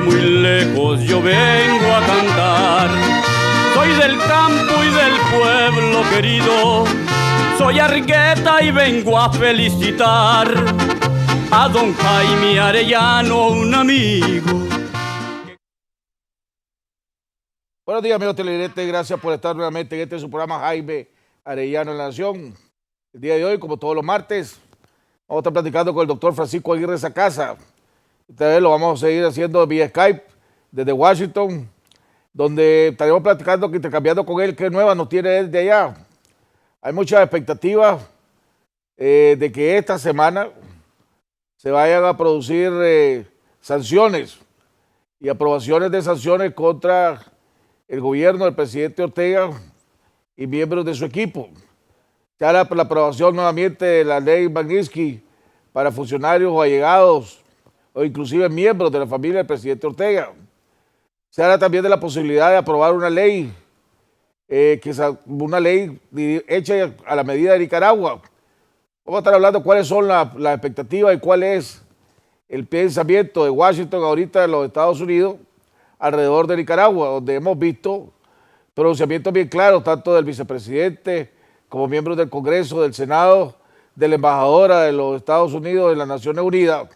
de muy lejos yo vengo a cantar. Soy del campo y del pueblo querido, soy Argueta y vengo a felicitar a don Jaime Arellano, un amigo. Buenos días, amigos televidentes, gracias por estar nuevamente en este su programa Jaime Arellano en la Nación. El día de hoy, como todos los martes, vamos a estar platicando con el doctor Francisco Aguirre Sacasa. Esta vez lo vamos a seguir haciendo vía Skype desde Washington, donde estaremos platicando, intercambiando con él qué nuevas nos tiene desde allá. Hay muchas expectativas de que esta semana se vayan a producir sanciones y aprobaciones de sanciones contra el gobierno del presidente Ortega y miembros de su equipo. Se habla por la aprobación nuevamente de la ley Magnitsky para funcionarios o allegados o inclusive miembros de la familia del presidente Ortega. Se habla también de la posibilidad de aprobar una ley, una ley hecha a la medida de Nicaragua. Vamos a estar hablando cuáles son las expectativas y cuál es el pensamiento de Washington ahorita en los Estados Unidos alrededor de Nicaragua, donde hemos visto pronunciamientos bien claros, tanto del vicepresidente como miembros del Congreso, del Senado, de la embajadora de los Estados Unidos en las Naciones Unidas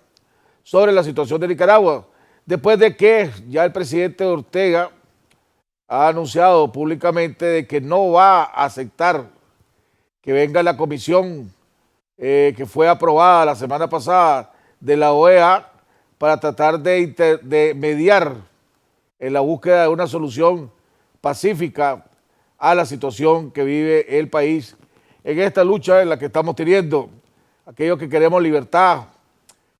sobre la situación de Nicaragua, después de que ya el presidente Ortega ha anunciado públicamente de que no va a aceptar que venga la comisión que fue aprobada la semana pasada de la OEA para tratar de mediar en la búsqueda de una solución pacífica a la situación que vive el país en esta lucha en la que estamos teniendo. Aquellos que queremos libertad,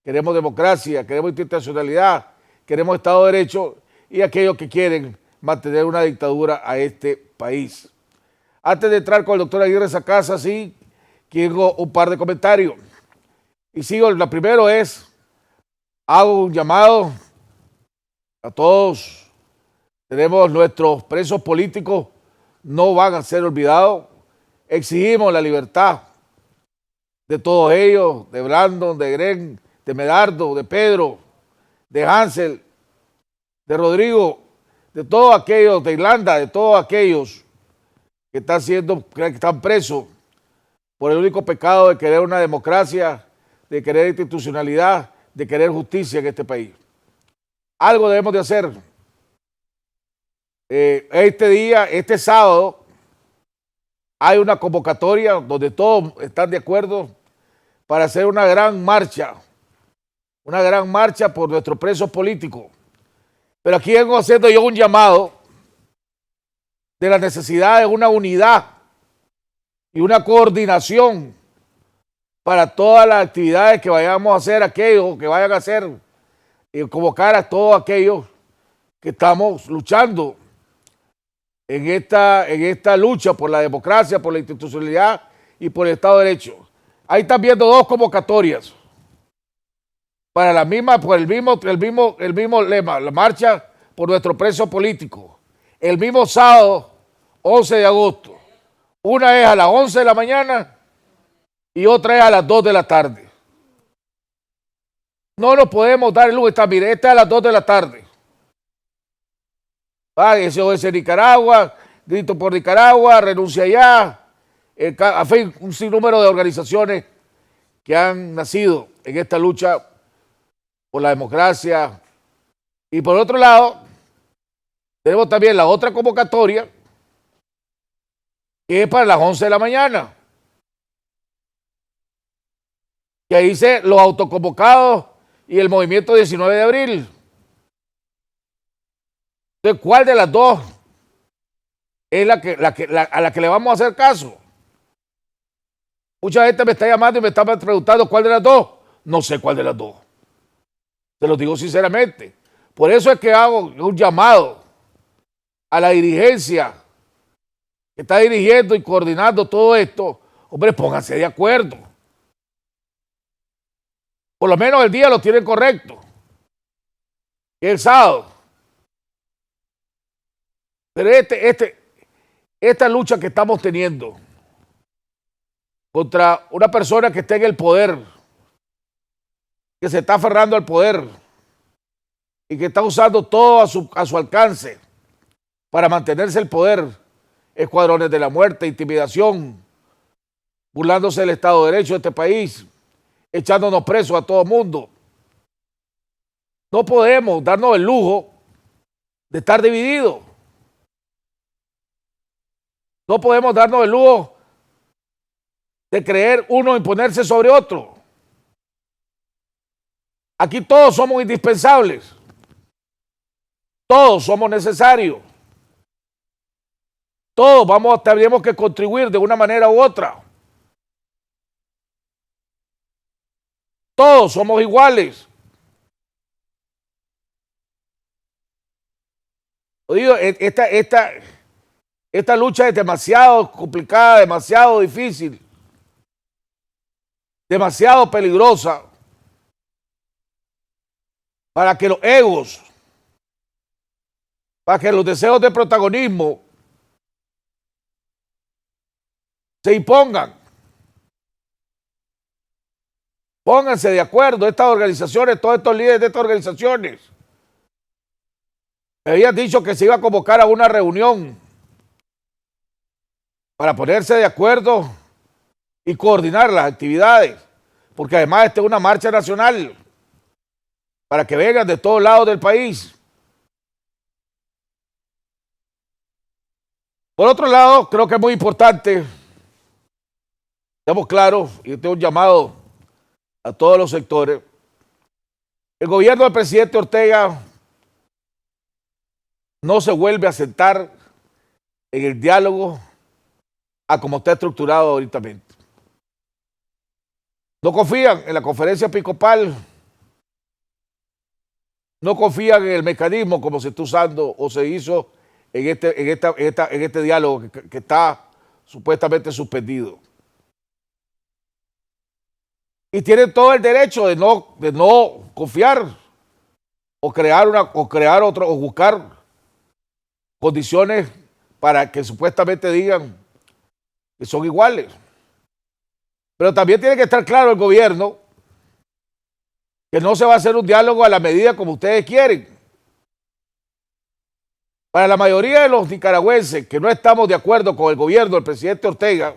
queremos democracia, queremos institucionalidad, queremos Estado de Derecho, y aquellos que quieren mantener una dictadura a este país. Antes de entrar con el doctor Aguirre Sacasa, sí, quiero un par de comentarios. Y sigo, la primero es, hago un llamado a todos. Tenemos nuestros presos políticos, no van a ser olvidados. Exigimos la libertad de todos ellos, de Brandon, de Gren, de Medardo, de Pedro, de Hansel, de Rodrigo, de todos aquellos, de Irlanda, de todos aquellos que están presos por el único pecado de querer una democracia, de querer institucionalidad, de querer justicia en este país. Algo debemos de hacer. Este sábado, hay una convocatoria donde todos están de acuerdo para hacer una gran marcha por nuestros presos políticos. Pero aquí vengo haciendo yo un llamado de la necesidad de una unidad y una coordinación para todas las actividades que vayamos a hacer, aquellos que vayan a hacer, y convocar a todos aquellos que estamos luchando en esta lucha por la democracia, por la institucionalidad y por el Estado de Derecho. Ahí están viendo dos convocatorias para por el mismo lema, la marcha por nuestro preso político. El mismo sábado, 11 de agosto. Una es a las 11 de la mañana y otra es a las 2 de la tarde. No nos podemos dar el lujo. Mire, esta es a las 2 de la tarde. SOS Nicaragua, Grito por Nicaragua, Renuncia Ya, en fin, un sinnúmero de organizaciones que han nacido en esta lucha por la democracia. Y por otro lado, tenemos también la otra convocatoria, que es para las 11 de la mañana. Que ahí dice los autoconvocados y el movimiento 19 de abril. Entonces, ¿cuál de las dos es a la que le vamos a hacer caso? Mucha gente me está llamando y me está preguntando cuál de las dos. No sé cuál de las dos. Se los digo sinceramente. Por eso es que hago un llamado a la dirigencia que está dirigiendo y coordinando todo esto. Hombre, pónganse de acuerdo. Por lo menos el día lo tienen correcto. El sábado. Pero esta lucha que estamos teniendo contra una persona que está en el poder, que se está aferrando al poder y que está usando todo a su alcance para mantenerse el poder, escuadrones de la muerte, intimidación, burlándose del Estado de Derecho de este país, echándonos presos a todo el mundo. No podemos darnos el lujo de estar divididos. No podemos darnos el lujo de creer uno imponerse sobre otro. Aquí todos somos indispensables. Todos somos necesarios. Todos tendríamos que contribuir de una manera u otra. Todos somos iguales. Digo, esta lucha es demasiado complicada, demasiado difícil, demasiado peligrosa para que los egos, para que los deseos de protagonismo se impongan. Pónganse de acuerdo estas organizaciones, todos estos líderes de estas organizaciones. Me habían dicho que se iba a convocar a una reunión para ponerse de acuerdo y coordinar las actividades, porque además esta es una marcha nacional para que vengan de todos lados del país. Por otro lado, creo que es muy importante, estamos claros, y tengo un llamado a todos los sectores. El gobierno del presidente Ortega no se vuelve a sentar en el diálogo a como está estructurado ahorita. No confían en la conferencia episcopal, no confían en el mecanismo como se está usando o se hizo en este diálogo que está supuestamente suspendido. Y tienen todo el derecho de no confiar o buscar condiciones para que supuestamente digan que son iguales. Pero también tiene que estar claro el gobierno que no se va a hacer un diálogo a la medida como ustedes quieren. Para la mayoría de los nicaragüenses que no estamos de acuerdo con el gobierno del presidente Ortega,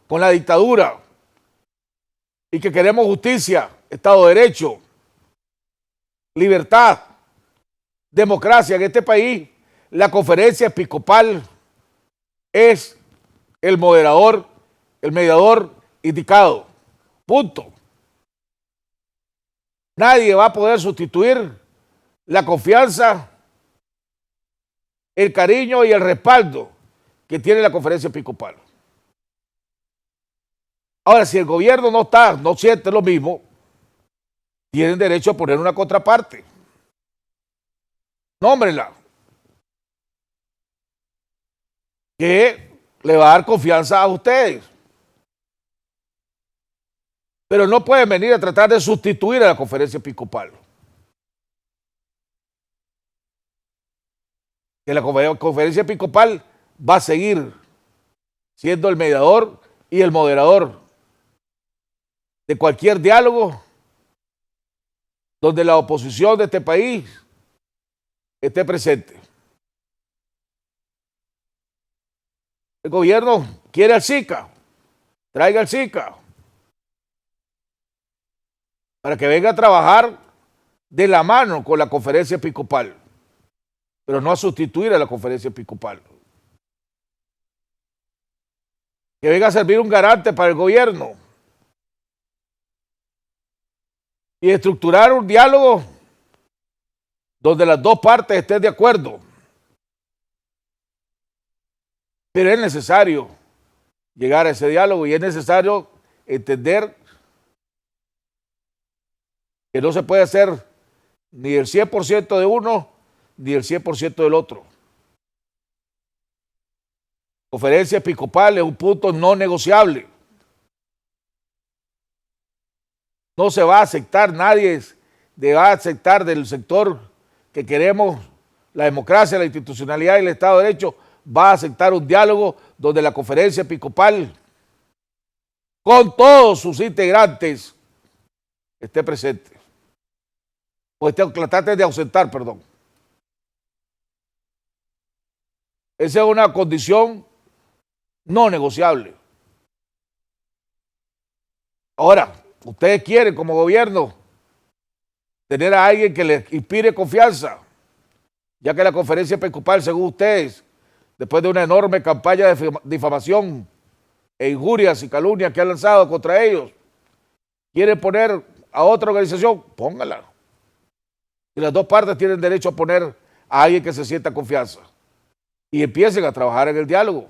con la dictadura, y que queremos justicia, Estado de Derecho, libertad, democracia en este país, la conferencia episcopal es el mediador indicado. Punto. Nadie va a poder sustituir la confianza, el cariño y el respaldo que tiene la conferencia episcopal. Ahora, si el gobierno no siente lo mismo, tienen derecho a poner una contraparte. Nómbrenla. Que le va a dar confianza a ustedes. Pero no pueden venir a tratar de sustituir a la conferencia episcopal. Que la conferencia episcopal va a seguir siendo el mediador y el moderador de cualquier diálogo donde la oposición de este país esté presente. El gobierno quiere al SICA, traiga al SICA para que venga a trabajar de la mano con la conferencia episcopal, pero no a sustituir a la conferencia episcopal. Que venga a servir un garante para el gobierno y estructurar un diálogo donde las dos partes estén de acuerdo. Pero es necesario llegar a ese diálogo y es necesario entender que no se puede hacer ni el 100% de uno ni el 100% del otro. Conferencia episcopal es un punto no negociable. No se va a aceptar, nadie va a aceptar del sector que queremos la democracia, la institucionalidad y el Estado de Derecho, va a aceptar un diálogo donde la conferencia episcopal, con todos sus integrantes, esté presente. O la traten de ausentar, perdón. Esa es una condición no negociable. Ahora, ustedes quieren como gobierno tener a alguien que les inspire confianza, ya que la conferencia episcopal, según ustedes, después de una enorme campaña de difamación e injurias y calumnias que han lanzado contra ellos, quieren poner a otra organización, póngala. Y las dos partes tienen derecho a poner a alguien que se sienta confianza y empiecen a trabajar en el diálogo.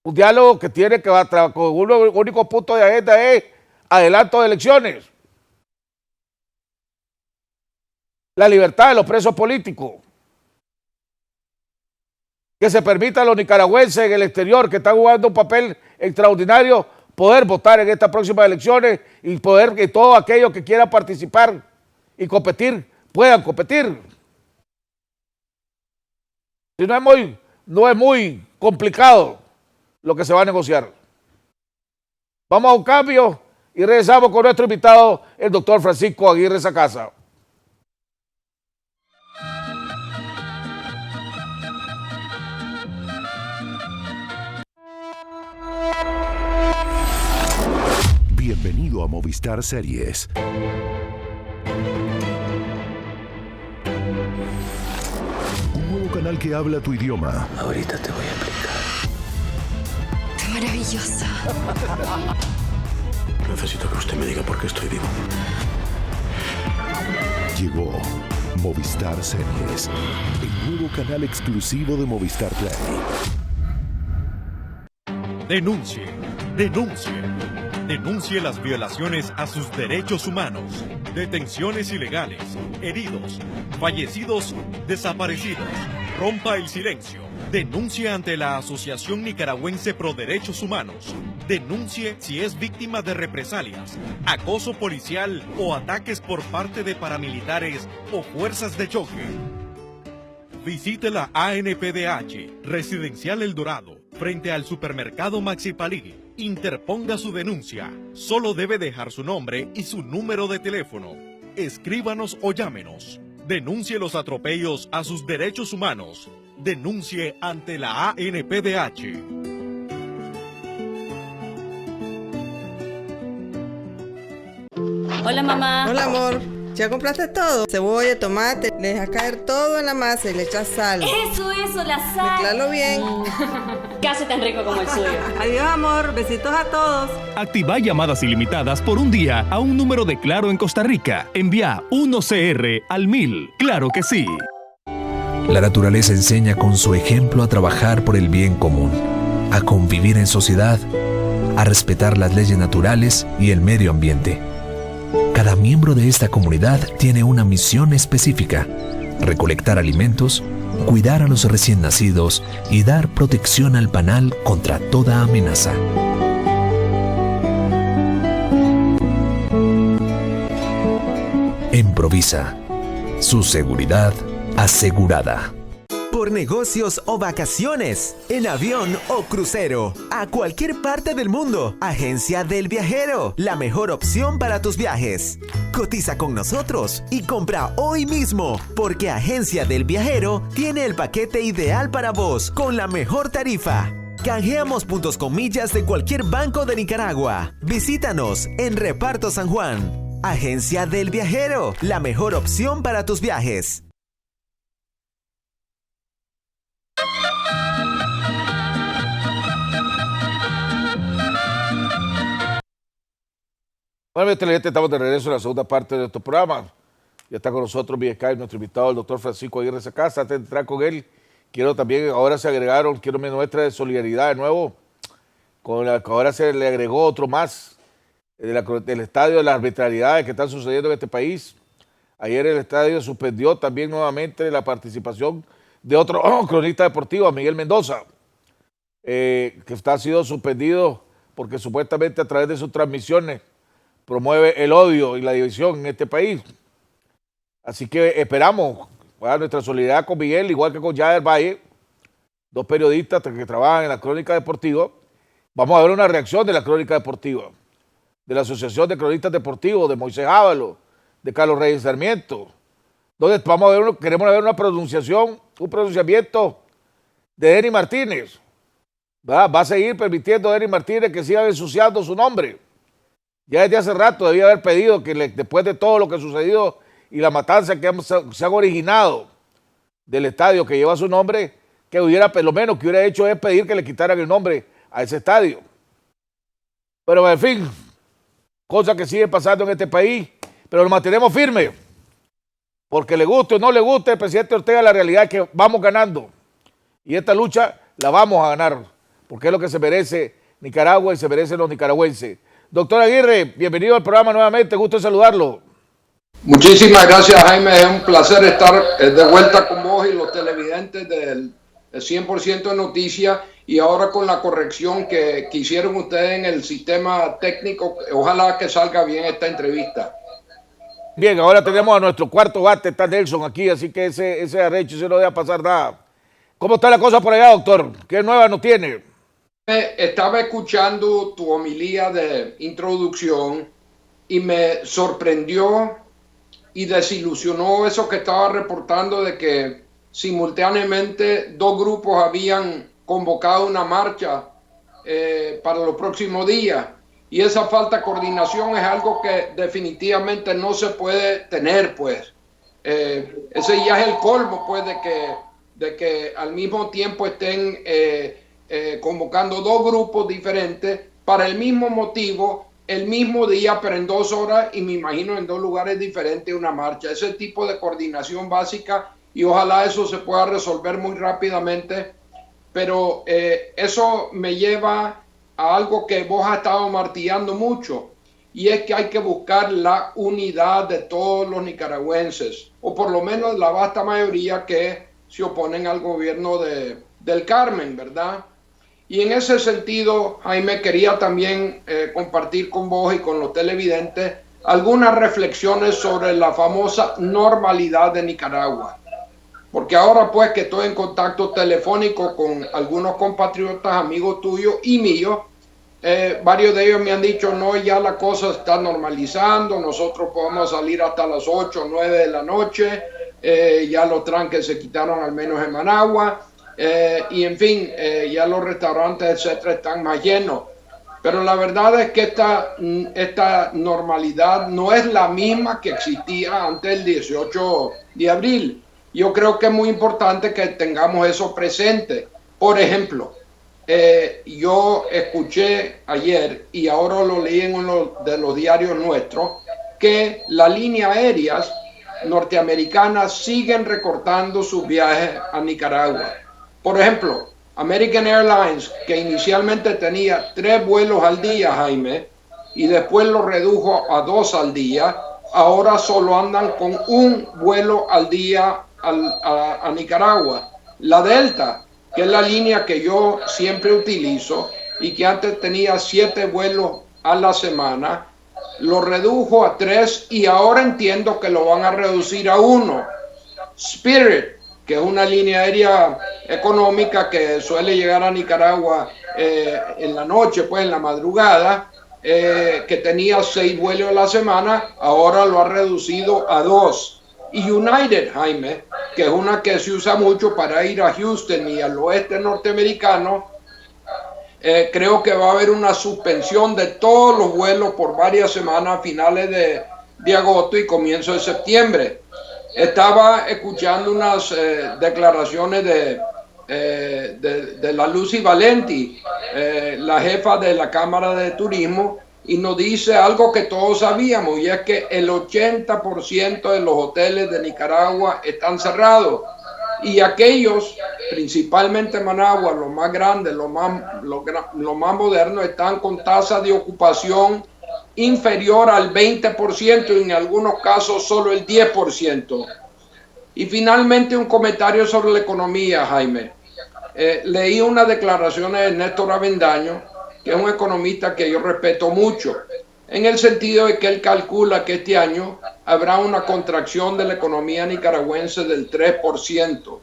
Un diálogo que tiene que con un único punto de agenda es adelanto de elecciones, la libertad de los presos políticos, que se permita a los nicaragüenses en el exterior que están jugando un papel extraordinario poder votar en estas próximas elecciones y poder que todos aquellos que quieran participar y competir puedan competir. Si no es muy complicado lo que se va a negociar. Vamos a un cambio y regresamos con nuestro invitado, el doctor Francisco Aguirre Sacasa. Bienvenido a Movistar Series. Un nuevo canal que habla tu idioma. Ahorita te voy a explicar. ¡Qué maravillosa! Necesito que usted me diga por qué estoy vivo. Llegó Movistar Series, el nuevo canal exclusivo de Movistar Play. Denuncie, denuncie, denuncie las violaciones a sus derechos humanos, detenciones ilegales, heridos, fallecidos, desaparecidos. Rompa el silencio. Denuncie ante la Asociación Nicaragüense Pro Derechos Humanos. Denuncie si es víctima de represalias, acoso policial o ataques por parte de paramilitares o fuerzas de choque. Visite la ANPDH, Residencial El Dorado, frente al supermercado Maxi Palí. Interponga su denuncia. Solo debe dejar su nombre y su número de teléfono. Escríbanos o llámenos. Denuncie los atropellos a sus derechos humanos. Denuncie ante la ANPDH. Hola, mamá. Hola, amor. ¿Ya compraste todo? Cebolla, tomate, le dejas caer todo en la masa y le echas sal. Eso, la sal. Mezclalo bien. Casi tan rico como el suyo. Adiós, amor. Besitos a todos. Activa llamadas ilimitadas por un día a un número de Claro en Costa Rica. Envía 1CR al 1000. ¡Claro que sí! La naturaleza enseña con su ejemplo a trabajar por el bien común, a convivir en sociedad, a respetar las leyes naturales y el medio ambiente. Cada miembro de esta comunidad tiene una misión específica: recolectar alimentos, cuidar a los recién nacidos y dar protección al panal contra toda amenaza. Improvisa. Su seguridad asegurada. Por negocios o vacaciones, en avión o crucero, a cualquier parte del mundo. Agencia del Viajero, la mejor opción para tus viajes. Cotiza con nosotros y compra hoy mismo, porque Agencia del Viajero tiene el paquete ideal para vos con la mejor tarifa. Canjeamos puntos con millas de cualquier banco de Nicaragua. Visítanos en Reparto San Juan. Agencia del Viajero, la mejor opción para tus viajes. Bueno, televidentes, estamos de regreso en la segunda parte de nuestro programa. Ya está con nosotros vía Skype nuestro invitado, el doctor Francisco Aguirre Sacasa. Antes de entrar con él, quiero también, ahora se agregaron, quiero mi muestra de solidaridad de nuevo, con la que ahora se le agregó otro más del estadio de las arbitrariedades que están sucediendo en este país. Ayer el estadio suspendió también nuevamente la participación de otro cronista deportivo, Miguel Mendoza, que ha sido suspendido porque supuestamente a través de sus transmisiones promueve el odio y la división en este país. Así que esperamos nuestra solidaridad con Miguel, igual que con Yader Valle, dos periodistas que trabajan en la crónica deportiva. Vamos a ver una reacción de la crónica deportiva, de la Asociación de Cronistas Deportivos, de Moisés Ábalo, de Carlos Reyes Sarmiento. Entonces queremos ver un pronunciamiento de Denis Martínez. Va a seguir permitiendo a Denis Martínez que sigan ensuciando su nombre. Ya desde hace rato debía haber pedido que después de todo lo que ha sucedido y la matanza que se han originado del estadio que lleva su nombre, que lo menos que hubiera hecho es pedir que le quitaran el nombre a ese estadio. Pero en fin, cosas que siguen pasando en este país, pero nos mantenemos firmes, porque le guste o no le guste al presidente Ortega, la realidad es que vamos ganando, y esta lucha la vamos a ganar, porque es lo que se merece Nicaragua y se merecen los nicaragüenses. Doctor Aguirre, bienvenido al programa nuevamente, gusto en saludarlo. Muchísimas gracias, Jaime, es un placer estar de vuelta con vos y los televidentes del 100% de Noticias, y ahora con la corrección que hicieron ustedes en el sistema técnico, ojalá que salga bien esta entrevista. Bien, ahora tenemos a nuestro cuarto bate, está Nelson aquí, así que ese arrecho se no debe pasar nada. ¿Cómo está la cosa por allá, doctor? ¿Qué nueva nos tiene? Estaba escuchando tu homilía de introducción y me sorprendió y desilusionó eso que estaba reportando de que simultáneamente dos grupos habían convocado una marcha para los próximos días, y esa falta de coordinación es algo que definitivamente no se puede tener, pues. Ese ya es el colmo, pues, de que al mismo tiempo estén convocando dos grupos diferentes para el mismo motivo, el mismo día, pero en 2 horas, y me imagino en 2 lugares diferentes una marcha. Ese tipo de coordinación básica, y ojalá eso se pueda resolver muy rápidamente, pero eso me lleva a algo que vos has estado martillando mucho, y es que hay que buscar la unidad de todos los nicaragüenses, o por lo menos la vasta mayoría que se oponen al gobierno del Carmen, ¿verdad? Y en ese sentido, Jaime, quería también compartir con vos y con los televidentes algunas reflexiones sobre la famosa normalidad de Nicaragua. Porque ahora, pues, que estoy en contacto telefónico con algunos compatriotas, amigos tuyos y míos, varios de ellos me han dicho, no, ya la cosa está normalizando, nosotros podemos salir hasta las 8 o 9 de la noche, ya los tranques se quitaron al menos en Managua, y en fin, ya los restaurantes, etcétera, están más llenos. Pero la verdad es que esta normalidad no es la misma que existía antes del 18 de abril. Yo creo que es muy importante que tengamos eso presente. Por ejemplo, yo escuché ayer, y ahora lo leí en uno de los diarios nuestros, que las líneas aéreas norteamericanas siguen recortando sus viajes a Nicaragua. Por ejemplo, American Airlines, que inicialmente tenía 3 vuelos al día, Jaime, y después lo redujo a 2 al día, ahora solo andan con 1 vuelo al día a Nicaragua. La Delta, que es la línea que yo siempre utilizo y que antes tenía 7 vuelos a la semana, lo redujo a 3 y ahora entiendo que lo van a reducir a 1. Spirit, que es una línea aérea económica que suele llegar a Nicaragua en la noche, pues en la madrugada, que tenía 6 vuelos a la semana, ahora lo ha reducido a 2. Y United, Jaime, que es una que se usa mucho para ir a Houston y al oeste norteamericano, creo que va a haber una suspensión de todos los vuelos por varias semanas a finales de agosto y comienzo de septiembre. Estaba escuchando unas declaraciones de la Lucy Valenti, la jefa de la Cámara de Turismo, y nos dice algo que todos sabíamos, y es que el 80% de los hoteles de Nicaragua están cerrados, y aquellos, principalmente Managua, los más grandes, los más modernos, están con tasas de ocupación inferior al 20% y en algunos casos solo el 10%. Y finalmente un comentario sobre la economía, Jaime. Leí unas declaraciones de Néstor Avendaño, que es un economista que yo respeto mucho, en el sentido de que él calcula que este año habrá una contracción de la economía nicaragüense del 3%,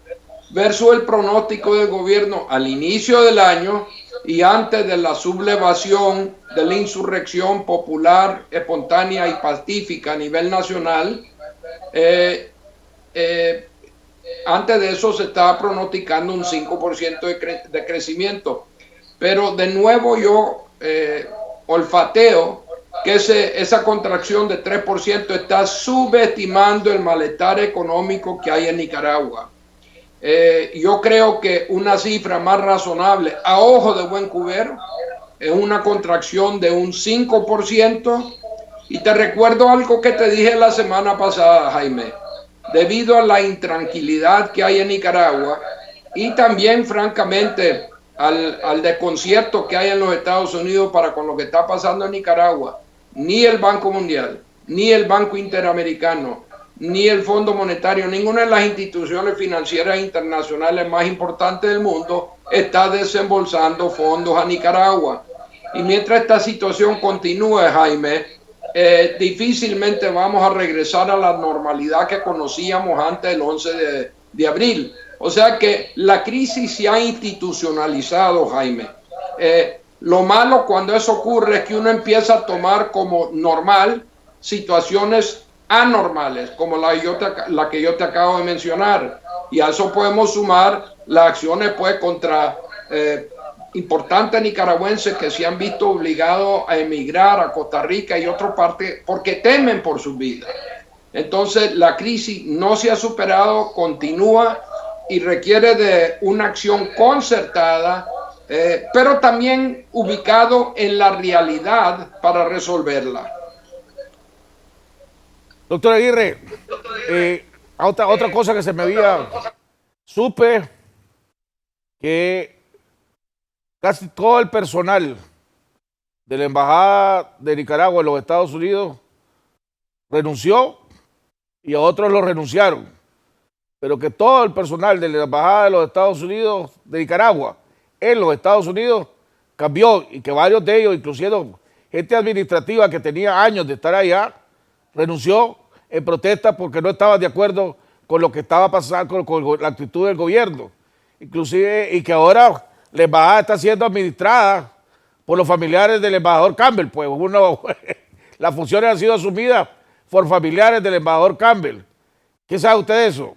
versus el pronóstico del gobierno al inicio del año y antes de la sublevación de la insurrección popular, espontánea y pacífica a nivel nacional, antes de eso se estaba pronosticando un 5% de crecimiento. Pero de nuevo yo olfateo que esa contracción de 3% está subestimando el malestar económico que hay en Nicaragua. Yo creo que una cifra más razonable, a ojo de buen cubero, es una contracción de un 5%. Y te recuerdo algo que te dije la semana pasada, Jaime. Debido a la intranquilidad que hay en Nicaragua y también, francamente, al desconcierto que hay en los Estados Unidos para con lo que está pasando en Nicaragua, ni el Banco Mundial, ni el Banco Interamericano, ni el Fondo Monetario, ninguna de las instituciones financieras internacionales más importantes del mundo está desembolsando fondos a Nicaragua. Y mientras esta situación continúe, Jaime, difícilmente vamos a regresar a la normalidad que conocíamos antes del 11 de abril. O sea que la crisis se ha institucionalizado, Jaime. Lo malo cuando eso ocurre es que uno empieza a tomar como normal situaciones anormales, como la que yo te acabo de mencionar. Y a eso podemos sumar las acciones pues contra importantes nicaragüenses que se han visto obligados a emigrar a Costa Rica y otras partes porque temen por su vida. Entonces la crisis no se ha superado, continúa y requiere de una acción concertada, pero también ubicado en la realidad para resolverla. Doctor Aguirre, otra cosa que se me había, supe que casi todo el personal de la Embajada de Nicaragua en los Estados Unidos renunció y a otros lo renunciaron, pero que todo el personal de la Embajada de los Estados Unidos de Nicaragua en los Estados Unidos cambió y que varios de ellos, inclusive gente administrativa que tenía años de estar allá, renunció en protesta porque no estaban de acuerdo con lo que estaba pasando, con la actitud del gobierno. Inclusive, y que ahora la embajada está siendo administrada por los familiares del embajador Campbell. Pues las funciones han sido asumidas por familiares del embajador Campbell. ¿Qué sabe usted de eso?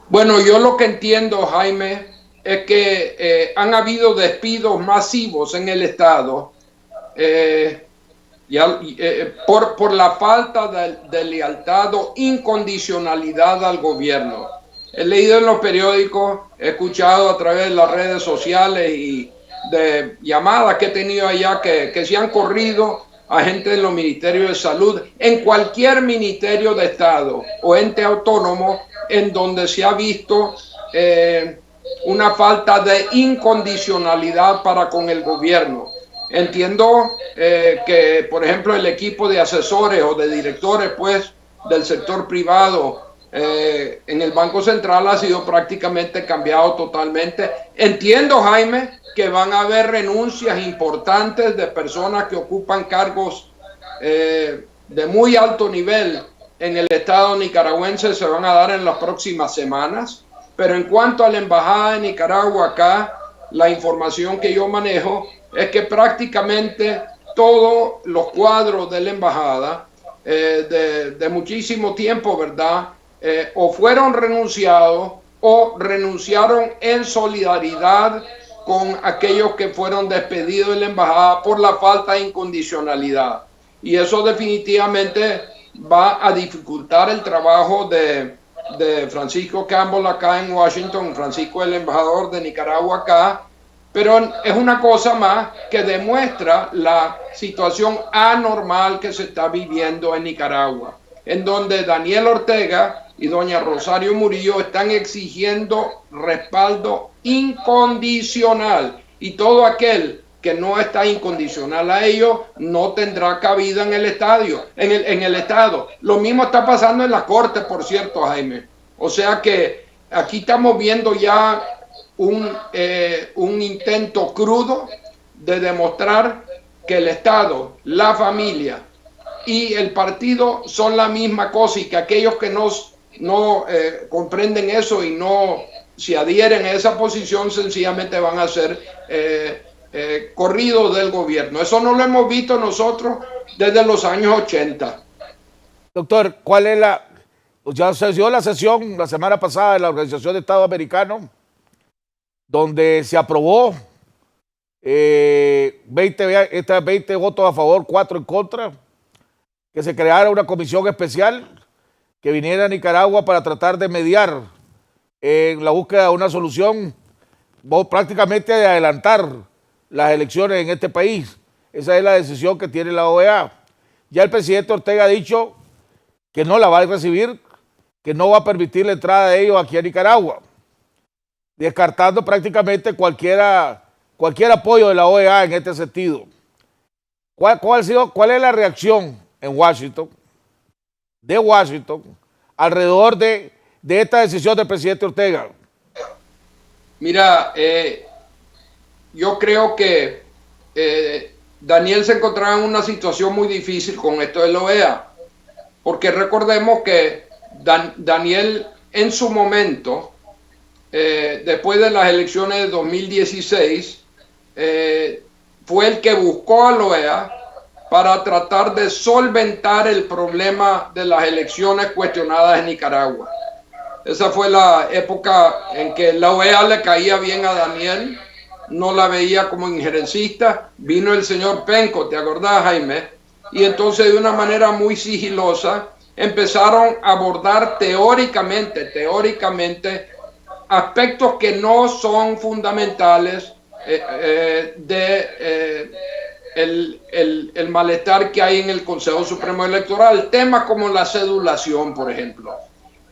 Bueno, yo lo que entiendo, Jaime, es que han habido despidos masivos en el Estado por la falta de lealtad o incondicionalidad al gobierno. He leído en los periódicos, he escuchado a través de las redes sociales y de llamadas que he tenido allá que se han corrido a gente de los ministerios de salud, en cualquier ministerio de Estado o ente autónomo en donde se ha visto una falta de incondicionalidad para con el gobierno. Entiendo que, por ejemplo, el equipo de asesores o de directores pues, del sector privado en el Banco Central ha sido prácticamente cambiado totalmente. Entiendo, Jaime, que van a haber renuncias importantes de personas que ocupan cargos de muy alto nivel en el Estado nicaragüense, se van a dar en las próximas semanas. Pero en cuanto a la Embajada de Nicaragua acá, la información que yo manejo es que prácticamente todos los cuadros de la Embajada de muchísimo tiempo, ¿verdad? O fueron renunciados o renunciaron en solidaridad con aquellos que fueron despedidos de la embajada por la falta de incondicionalidad. Y eso definitivamente va a dificultar el trabajo de Francisco Campbell acá en Washington, Francisco el embajador de Nicaragua acá, pero es una cosa más que demuestra la situación anormal que se está viviendo en Nicaragua, en donde Daniel Ortega y doña Rosario Murillo están exigiendo respaldo incondicional, y todo aquel que no está incondicional a ellos no tendrá cabida en el Estado. Lo mismo está pasando en la Corte, por cierto, Jaime. O sea que aquí estamos viendo ya un intento crudo de demostrar que el Estado, la familia y el partido son la misma cosa, y que aquellos que no comprenden eso y no si adhieren a esa posición, sencillamente van a ser corridos del gobierno. Eso no lo hemos visto nosotros desde los años 80. Doctor, ¿cuál es ya se dio la sesión la semana pasada de la Organización de Estados Americanos, donde se aprobó 20 votos a favor, 4 en contra, que se creara una comisión especial que viniera a Nicaragua para tratar de mediar en la búsqueda de una solución, prácticamente de adelantar las elecciones en este país. Esa es la decisión que tiene la OEA. Ya el presidente Ortega ha dicho que no la va a recibir, que no va a permitir la entrada de ellos aquí a Nicaragua, descartando prácticamente cualquier apoyo de la OEA en este sentido. ¿Cuál es la reacción en Washington, alrededor de esta decisión del presidente Ortega? Mira, yo creo que Daniel se encontraba en una situación muy difícil con esto de la OEA, porque recordemos que Daniel en su momento, después de las elecciones de 2016, fue el que buscó a la OEA para tratar de solventar el problema de las elecciones cuestionadas en Nicaragua. Esa fue la época en que la OEA le caía bien a Daniel, no la veía como injerencista. Vino el señor Penco, ¿te acordás, Jaime? Y entonces de una manera muy sigilosa empezaron a abordar teóricamente aspectos que no son fundamentales el malestar que hay en el Consejo Supremo Electoral. Temas como la cedulación, por ejemplo,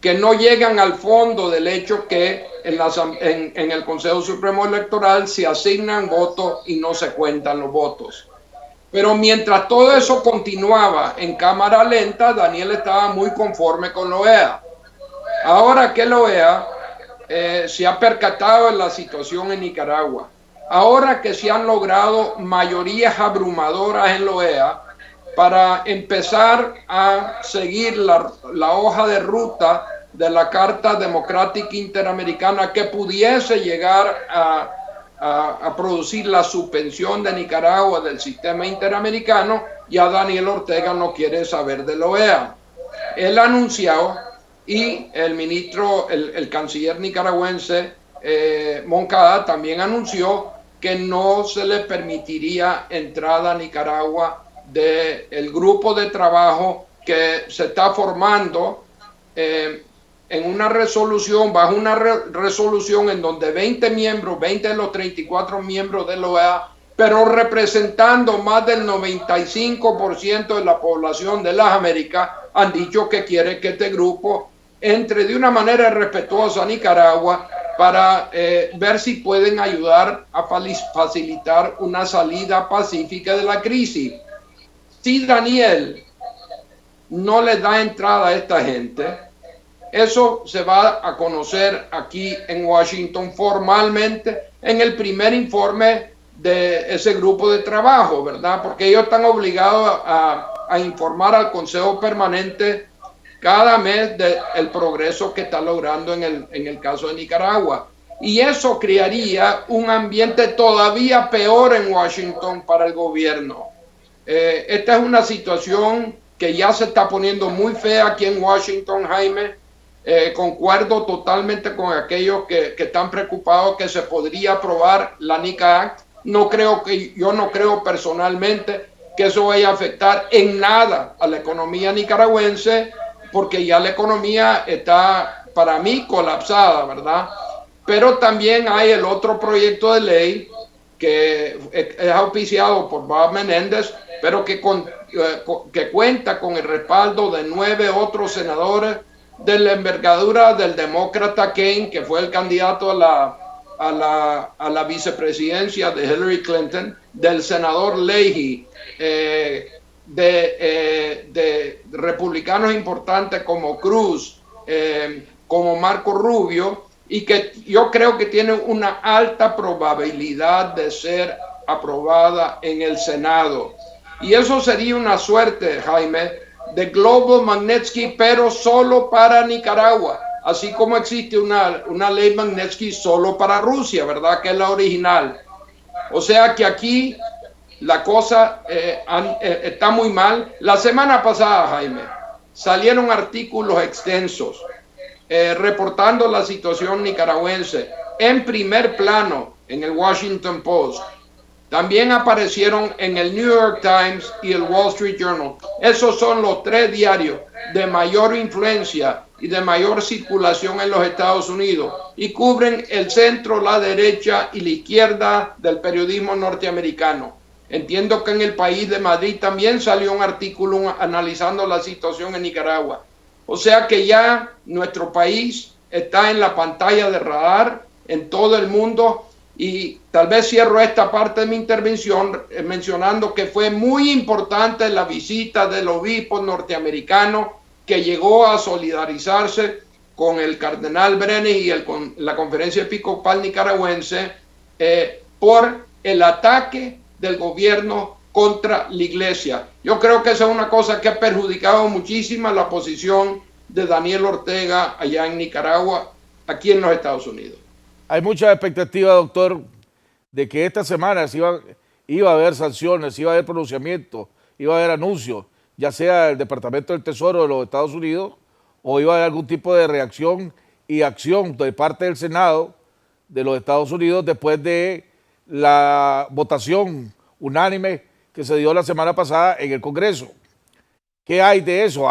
que no llegan al fondo del hecho que en el Consejo Supremo Electoral se asignan votos y no se cuentan los votos. Pero mientras todo eso continuaba en cámara lenta, Daniel estaba muy conforme con la OEA. Ahora que la OEA se ha percatado de la situación en Nicaragua, ahora que se han logrado mayorías abrumadoras en la OEA para empezar a seguir la hoja de ruta de la Carta Democrática Interamericana que pudiese llegar a producir la suspensión de Nicaragua del sistema interamericano, ya Daniel Ortega no quiere saber de la OEA. Él ha anunciado, y el canciller nicaragüense Moncada también anunció, que no se le permitiría entrada a Nicaragua del grupo de trabajo que se está formando en una resolución, bajo una resolución en donde 20 de los 34 miembros de la OEA, pero representando más del 95% de la población de las Américas, han dicho que quiere que este grupo entre de una manera respetuosa a Nicaragua para ver si pueden ayudar a facilitar una salida pacífica de la crisis. Si Daniel no le da entrada a esta gente, eso se va a conocer aquí en Washington formalmente en el primer informe de ese grupo de trabajo, ¿verdad? Porque ellos están obligados a informar al Consejo Permanente cada mes del progreso que está logrando en el caso de Nicaragua. Y eso crearía un ambiente todavía peor en Washington para el gobierno. Esta es una situación que ya se está poniendo muy fea aquí en Washington, Jaime. Concuerdo totalmente con aquellos que están preocupados que se podría aprobar la NICA Act. Yo no creo personalmente que eso vaya a afectar en nada a la economía nicaragüense, porque ya la economía está, para mí, colapsada, ¿verdad? Pero también hay el otro proyecto de ley que es auspiciado por Bob Menéndez, pero que cuenta con el respaldo de 9 otros senadores de la envergadura del demócrata Kaine, que fue el candidato a la vicepresidencia de Hillary Clinton, del senador Leahy, de republicanos importantes como Cruz, como Marco Rubio, y que yo creo que tiene una alta probabilidad de ser aprobada en el Senado. Y eso sería una suerte, Jaime, de Global Magnitsky, pero solo para Nicaragua. así como existe una ley Magnitsky solo para Rusia, ¿verdad? Que es la original. O sea que aquí la cosa está muy mal. La semana pasada, Jaime, salieron artículos extensos reportando la situación nicaragüense en primer plano en el Washington Post. También aparecieron en el New York Times y el Wall Street Journal. Esos son los 3 diarios de mayor influencia y de mayor circulación en los Estados Unidos y cubren el centro, la derecha y la izquierda del periodismo norteamericano. Entiendo que en El País de Madrid también salió un artículo analizando la situación en Nicaragua. O sea que ya nuestro país está en la pantalla de radar en todo el mundo. Y tal vez cierro esta parte de mi intervención mencionando que fue muy importante la visita del obispo norteamericano que llegó a solidarizarse con el cardenal Brenes y con la conferencia episcopal nicaragüense por el ataque del gobierno contra la iglesia. Yo creo que esa es una cosa que ha perjudicado muchísimo la posición de Daniel Ortega allá en Nicaragua, aquí en los Estados Unidos. Hay mucha expectativa, doctor, de que esta semana iba a haber sanciones, iba a haber pronunciamiento, iba a haber anuncios, ya sea del Departamento del Tesoro de los Estados Unidos o iba a haber algún tipo de reacción y acción de parte del Senado de los Estados Unidos después de la votación unánime que se dio la semana pasada en el Congreso. ¿Qué hay de eso?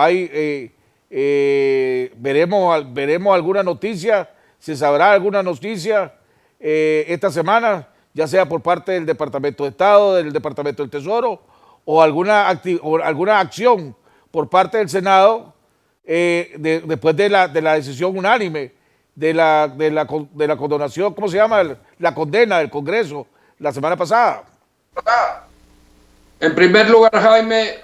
¿Veremos alguna noticia? ¿Se sabrá alguna noticia esta semana, ya sea por parte del Departamento de Estado, del Departamento del Tesoro, o alguna acción por parte del Senado después de la decisión unánime de la condonación, ¿cómo se llama? La condena del Congreso la semana pasada? En primer lugar, Jaime,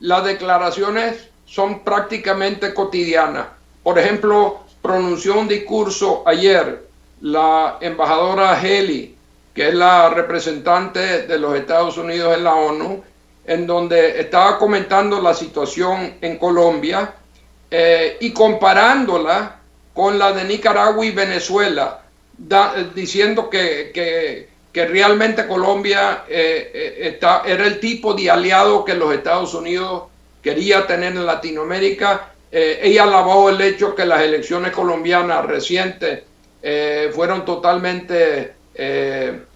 las declaraciones son prácticamente cotidianas. Por ejemplo, pronunció un discurso ayer la embajadora Haley, que es la representante de los Estados Unidos en la ONU, en donde estaba comentando la situación en Colombia y comparándola con la de Nicaragua y Venezuela, diciendo que realmente Colombia era el tipo de aliado que los Estados Unidos quería tener en Latinoamérica. Ella alabó el hecho que las elecciones colombianas recientes fueron totalmente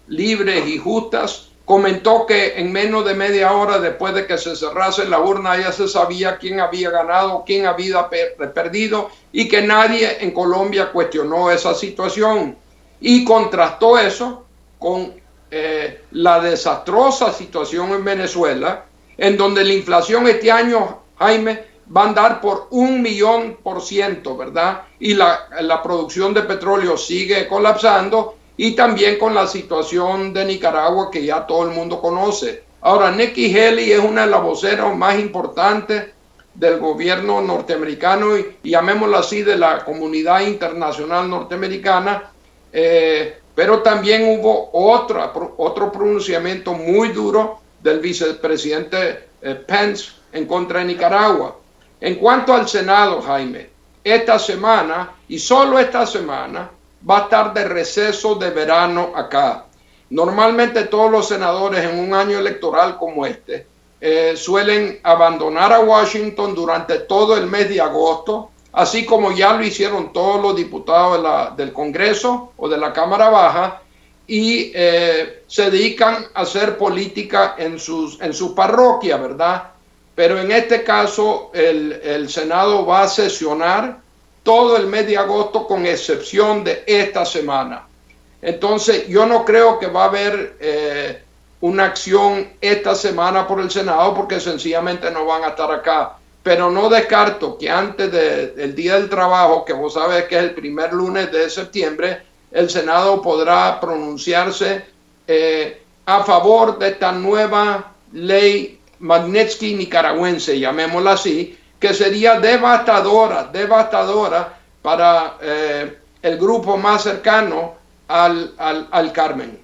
libres y justas. Comentó que en menos de media hora después de que se cerrase la urna ya se sabía quién había ganado, quién había perdido y que nadie en Colombia cuestionó esa situación. Y contrastó eso con la desastrosa situación en Venezuela, en donde la inflación este año, Jaime, va a andar por 1.000.000%, ¿verdad? Y la producción de petróleo sigue colapsando, y también con la situación de Nicaragua que ya todo el mundo conoce. Ahora, Nikki Haley es una de las voceras más importantes del gobierno norteamericano y llamémoslo así, de la comunidad internacional norteamericana, pero también hubo otro pronunciamiento muy duro del vicepresidente Pence en contra de Nicaragua. En cuanto al Senado, Jaime, esta semana, y solo esta semana, va a estar de receso de verano acá. Normalmente todos los senadores en un año electoral como este suelen abandonar a Washington durante todo el mes de agosto, así como ya lo hicieron todos los diputados del Congreso o de la Cámara Baja, y se dedican a hacer política en su parroquia, ¿verdad? Pero en este caso el Senado va a sesionar todo el mes de agosto con excepción de esta semana. Entonces yo no creo que va a haber una acción esta semana por el Senado porque sencillamente no van a estar acá. Pero no descarto que antes del Día del Trabajo, que vos sabés que es el primer lunes de septiembre, el Senado podrá pronunciarse a favor de esta nueva ley Magnitsky nicaragüense, llamémosla así, que sería devastadora para el grupo más cercano al Carmen.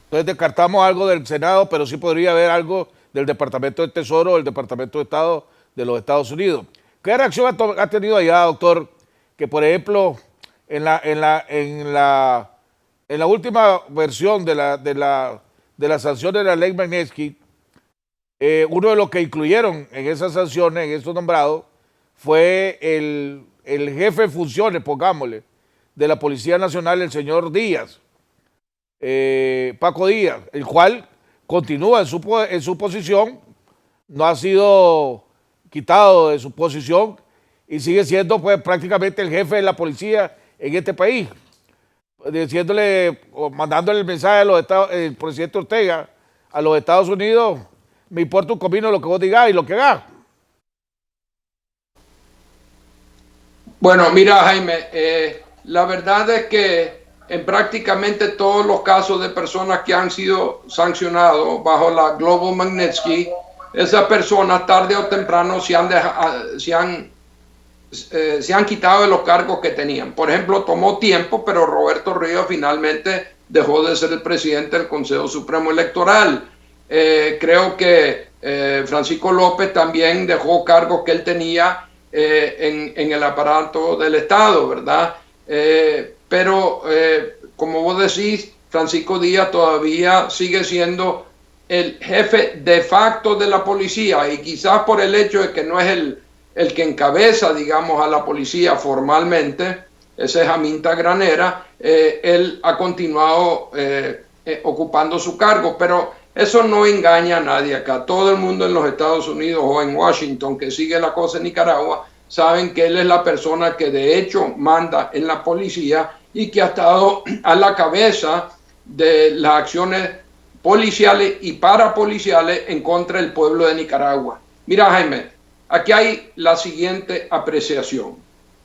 Entonces descartamos algo del Senado, pero sí podría haber algo del Departamento del Tesoro o del Departamento de Estado de los Estados Unidos. ¿Qué reacción ha tenido allá, doctor, que por ejemplo, en la última versión de las sanciones de la ley Magnitsky, uno de los que incluyeron en esas sanciones, en estos nombrados, fue el jefe de funciones, pongámosle, de la Policía Nacional, el señor Díaz, Paco Díaz, el cual continúa en su posición, no ha sido quitado de su posición y sigue siendo pues prácticamente el jefe de la policía en este país, diciéndole o mandándole el mensaje a los el presidente Ortega a los Estados Unidos: me importa un comino lo que vos digas y lo que hagas. Bueno, mira, Jaime, la verdad es que en prácticamente todos los casos de personas que han sido sancionados bajo la Global Magnitsky, esas personas tarde o temprano se han quitado de los cargos que tenían. Por ejemplo, tomó tiempo, pero Roberto Ríos finalmente dejó de ser el presidente del Consejo Supremo Electoral. Creo que Francisco López también dejó cargos que él tenía en el aparato del Estado, ¿verdad? Pero como vos decís, Francisco Díaz todavía sigue siendo el jefe de facto de la policía, y quizás por el hecho de que no es el que encabeza, digamos, a la policía formalmente, ese es Aminta Granera, él ha continuado ocupando su cargo, pero eso no engaña a nadie acá. Todo el mundo en los Estados Unidos o en Washington que sigue la cosa en Nicaragua saben que él es la persona que de hecho manda en la policía y que ha estado a la cabeza de las acciones policiales y parapoliciales en contra del pueblo de Nicaragua. Mira, Jaime, aquí hay la siguiente apreciación.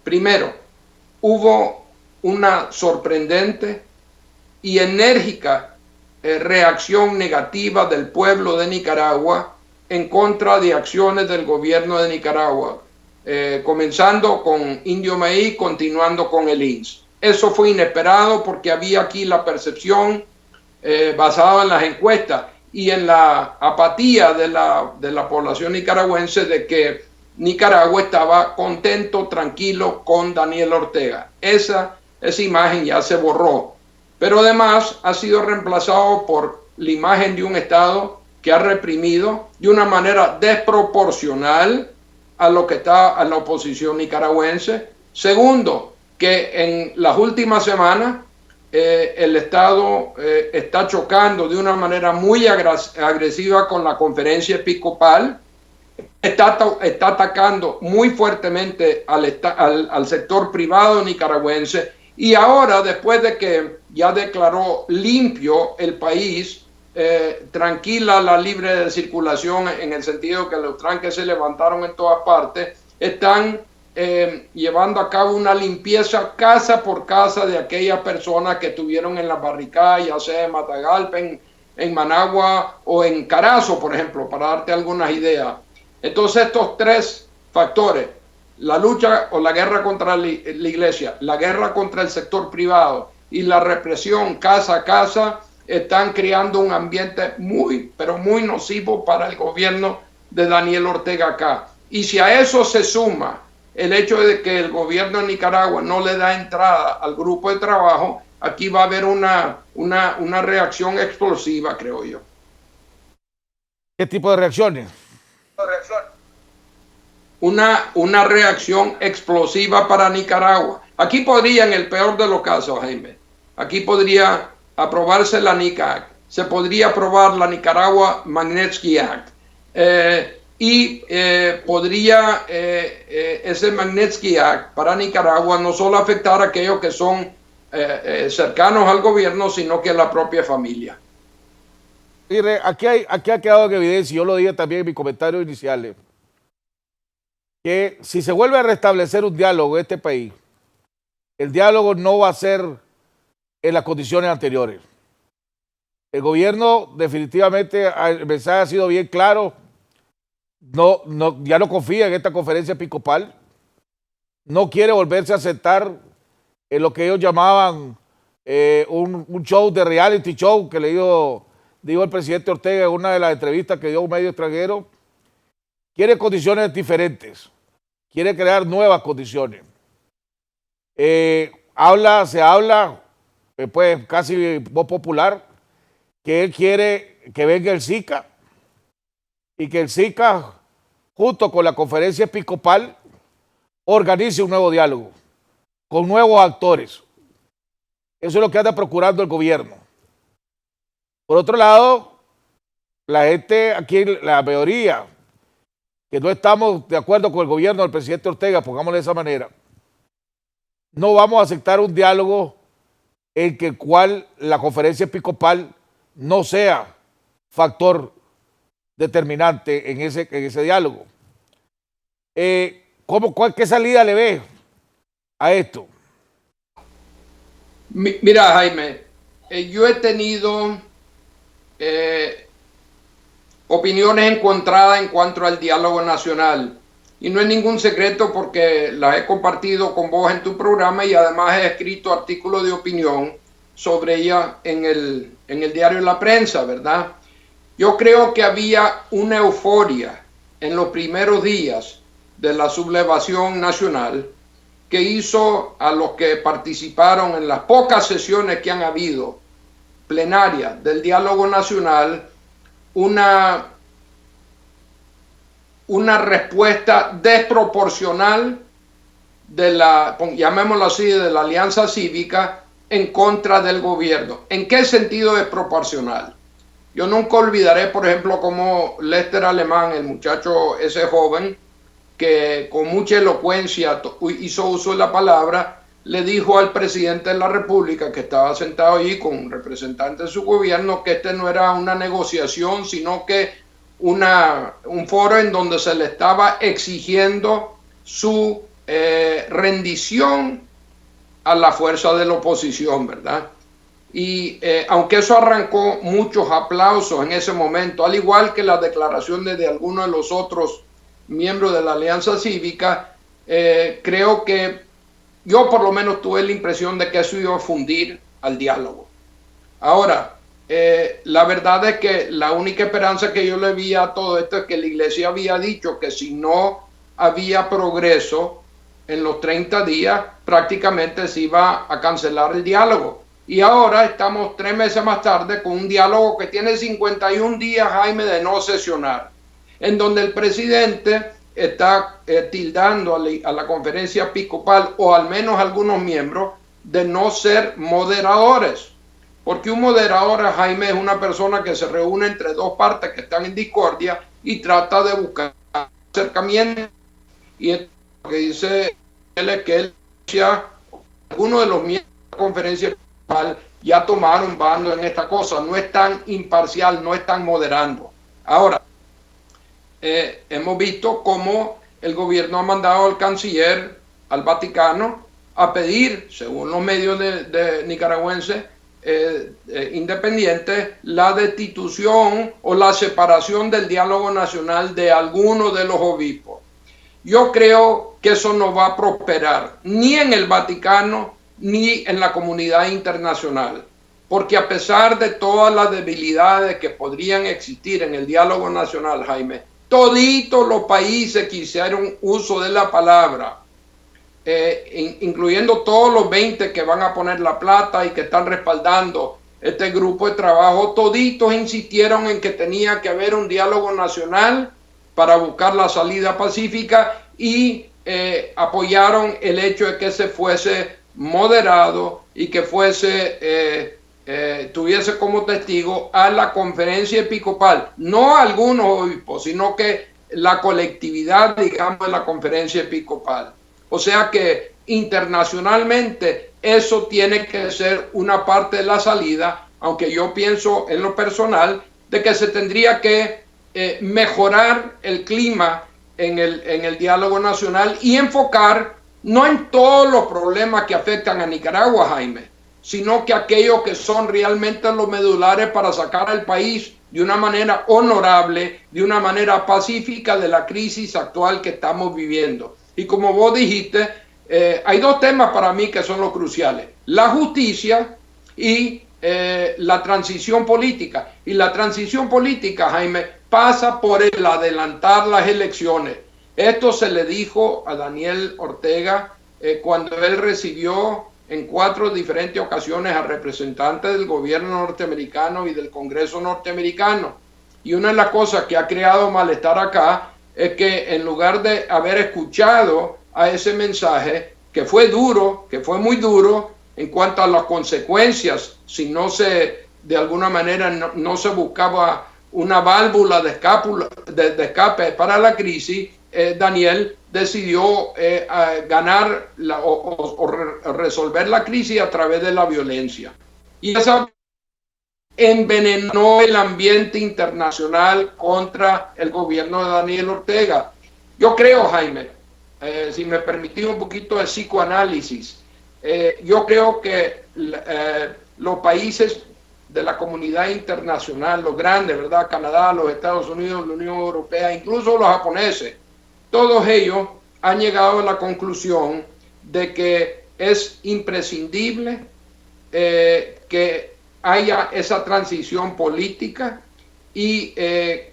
Primero, hubo una sorprendente y enérgica reacción negativa del pueblo de Nicaragua en contra de acciones del gobierno de Nicaragua, comenzando con Indio Maíz, continuando con el INS. Eso fue inesperado porque había aquí la percepción basada en las encuestas y en la apatía de la población nicaragüense de que Nicaragua estaba contento, tranquilo con Daniel Ortega. Esa imagen ya se borró, pero además ha sido reemplazado por la imagen de un Estado que ha reprimido de una manera desproporcional a lo que está a la oposición nicaragüense. Segundo, que en las últimas semanas el Estado está chocando de una manera muy agresiva con la conferencia episcopal, está atacando muy fuertemente al sector privado nicaragüense, y ahora, después de que ya declaró limpio el país, tranquila la libre circulación en el sentido que los tranques se levantaron en todas partes, están llevando a cabo una limpieza casa por casa de aquellas personas que estuvieron en las barricadas, ya sea en Matagalpa, en Managua o en Carazo, por ejemplo, para darte algunas ideas. Entonces estos tres factores, la lucha o la guerra contra la iglesia, la guerra contra el sector privado y la represión casa a casa, están creando un ambiente muy, pero muy nocivo para el gobierno de Daniel Ortega acá. Y si a eso se suma el hecho de que el gobierno de Nicaragua no le da entrada al grupo de trabajo, aquí va a haber una reacción explosiva, creo yo. ¿Qué tipo de reacciones? Una reacción explosiva para Nicaragua. Aquí podría, en el peor de los casos, Jaime, aquí podría aprobarse la NICA Act, se podría aprobar la Nicaragua Magnitsky Act, y podría ese Magnitsky Act para Nicaragua no solo afectar a aquellos que son cercanos al gobierno, sino que a la propia familia. Aquí ha quedado en evidencia, yo lo dije también en mi comentario inicial, que si se vuelve a restablecer un diálogo en este país, el diálogo no va a ser en las condiciones anteriores. El gobierno definitivamente, el mensaje ha sido bien claro, ya no confía en esta conferencia episcopal, no quiere volverse a sentar en lo que ellos llamaban un show de reality show que le dijo el presidente Ortega en una de las entrevistas que dio a un medio extranjero. Quiere condiciones diferentes, quiere crear nuevas condiciones. Se habla, pues casi voz popular, que él quiere que venga el SICA y que el SICA, junto con la conferencia episcopal, organice un nuevo diálogo con nuevos actores. Eso es lo que anda procurando el gobierno. Por otro lado, la gente aquí, la mayoría, que no estamos de acuerdo con el gobierno del presidente Ortega, pongámoslo de esa manera, no vamos a aceptar un diálogo en el cual la conferencia episcopal no sea factor determinante en ese diálogo. ¿Qué salida le ve a esto? Mira, Jaime, yo he tenido opiniones encontradas en cuanto al diálogo nacional. Y no es ningún secreto porque las he compartido con vos en tu programa y además he escrito artículos de opinión sobre ella en el diario La Prensa, ¿verdad? Yo creo que había una euforia en los primeros días de la sublevación nacional que hizo a los que participaron en las pocas sesiones que han habido plenarias del diálogo nacional una respuesta desproporcional de llamémoslo así, de la alianza cívica en contra del gobierno. ¿En qué sentido desproporcional? Yo nunca olvidaré, por ejemplo, cómo Lester Alemán, el muchacho ese joven, que con mucha elocuencia hizo uso de la palabra, le dijo al presidente de la República, que estaba sentado allí con un representante de su gobierno, que este no era una negociación, sino que un foro en donde se le estaba exigiendo su rendición a la fuerza de la oposición, ¿verdad? Y aunque eso arrancó muchos aplausos en ese momento, al igual que la declaración de algunos de los otros miembros de la Alianza Cívica, creo que yo por lo menos tuve la impresión de que eso iba a fundir al diálogo. Ahora, la verdad es que la única esperanza que yo le vi a todo esto es que la iglesia había dicho que si no había progreso en los 30 días, prácticamente se iba a cancelar el diálogo. Y ahora estamos 3 meses más tarde con un diálogo que tiene 51 días, Jaime, de no sesionar, en donde el presidente está tildando a la conferencia episcopal, o al menos algunos miembros, de no ser moderadores. Porque un moderador, Jaime, es una persona que se reúne entre dos partes que están en discordia y trata de buscar acercamiento. Y lo que dice él es que algunos de los miembros de la conferencia episcopal ya tomaron bando en esta cosa, no es tan imparcial, no están moderando. Ahora, hemos visto cómo el gobierno ha mandado al canciller al Vaticano a pedir, según los medios de nicaragüenses independientes, la destitución o la separación del diálogo nacional de algunos de los obispos. Yo creo que eso no va a prosperar ni en el Vaticano ni en la comunidad internacional, porque a pesar de todas las debilidades que podrían existir en el diálogo nacional, Jaime, toditos los países que hicieron uso de la palabra, incluyendo todos los 20 que van a poner la plata y que están respaldando este grupo de trabajo, toditos insistieron en que tenía que haber un diálogo nacional para buscar la salida pacífica y apoyaron el hecho de que se fuese moderado y que tuviese como testigo a la conferencia episcopal, no a algunos obispos, sino que la colectividad, digamos, de la conferencia episcopal. O sea que internacionalmente eso tiene que ser una parte de la salida, aunque yo pienso en lo personal de que se tendría que mejorar el clima en el diálogo nacional y enfocar no en todos los problemas que afectan a Nicaragua, Jaime, sino que aquellos que son realmente los medulares para sacar al país de una manera honorable, de una manera pacífica de la crisis actual que estamos viviendo. Y como vos dijiste, hay dos temas para mí que son los cruciales: la justicia y la transición política. Y la transición política, Jaime, pasa por el adelantar las elecciones. Esto se le dijo a Daniel Ortega cuando él recibió en 4 diferentes ocasiones a representantes del gobierno norteamericano y del Congreso norteamericano. Y una de las cosas que ha creado malestar acá es que en lugar de haber escuchado a ese mensaje, que fue duro, que fue muy duro en cuanto a las consecuencias, si no se, de alguna manera, no se buscaba una válvula de escape para la crisis, Daniel decidió ganar o resolver la crisis a través de la violencia. Y esa envenenó el ambiente internacional contra el gobierno de Daniel Ortega. Yo creo, Jaime, si me permitís un poquito de psicoanálisis, yo creo que los países de la comunidad internacional, los grandes, ¿verdad? Canadá, los Estados Unidos, la Unión Europea, incluso los japoneses, todos ellos han llegado a la conclusión de que es imprescindible que haya esa transición política y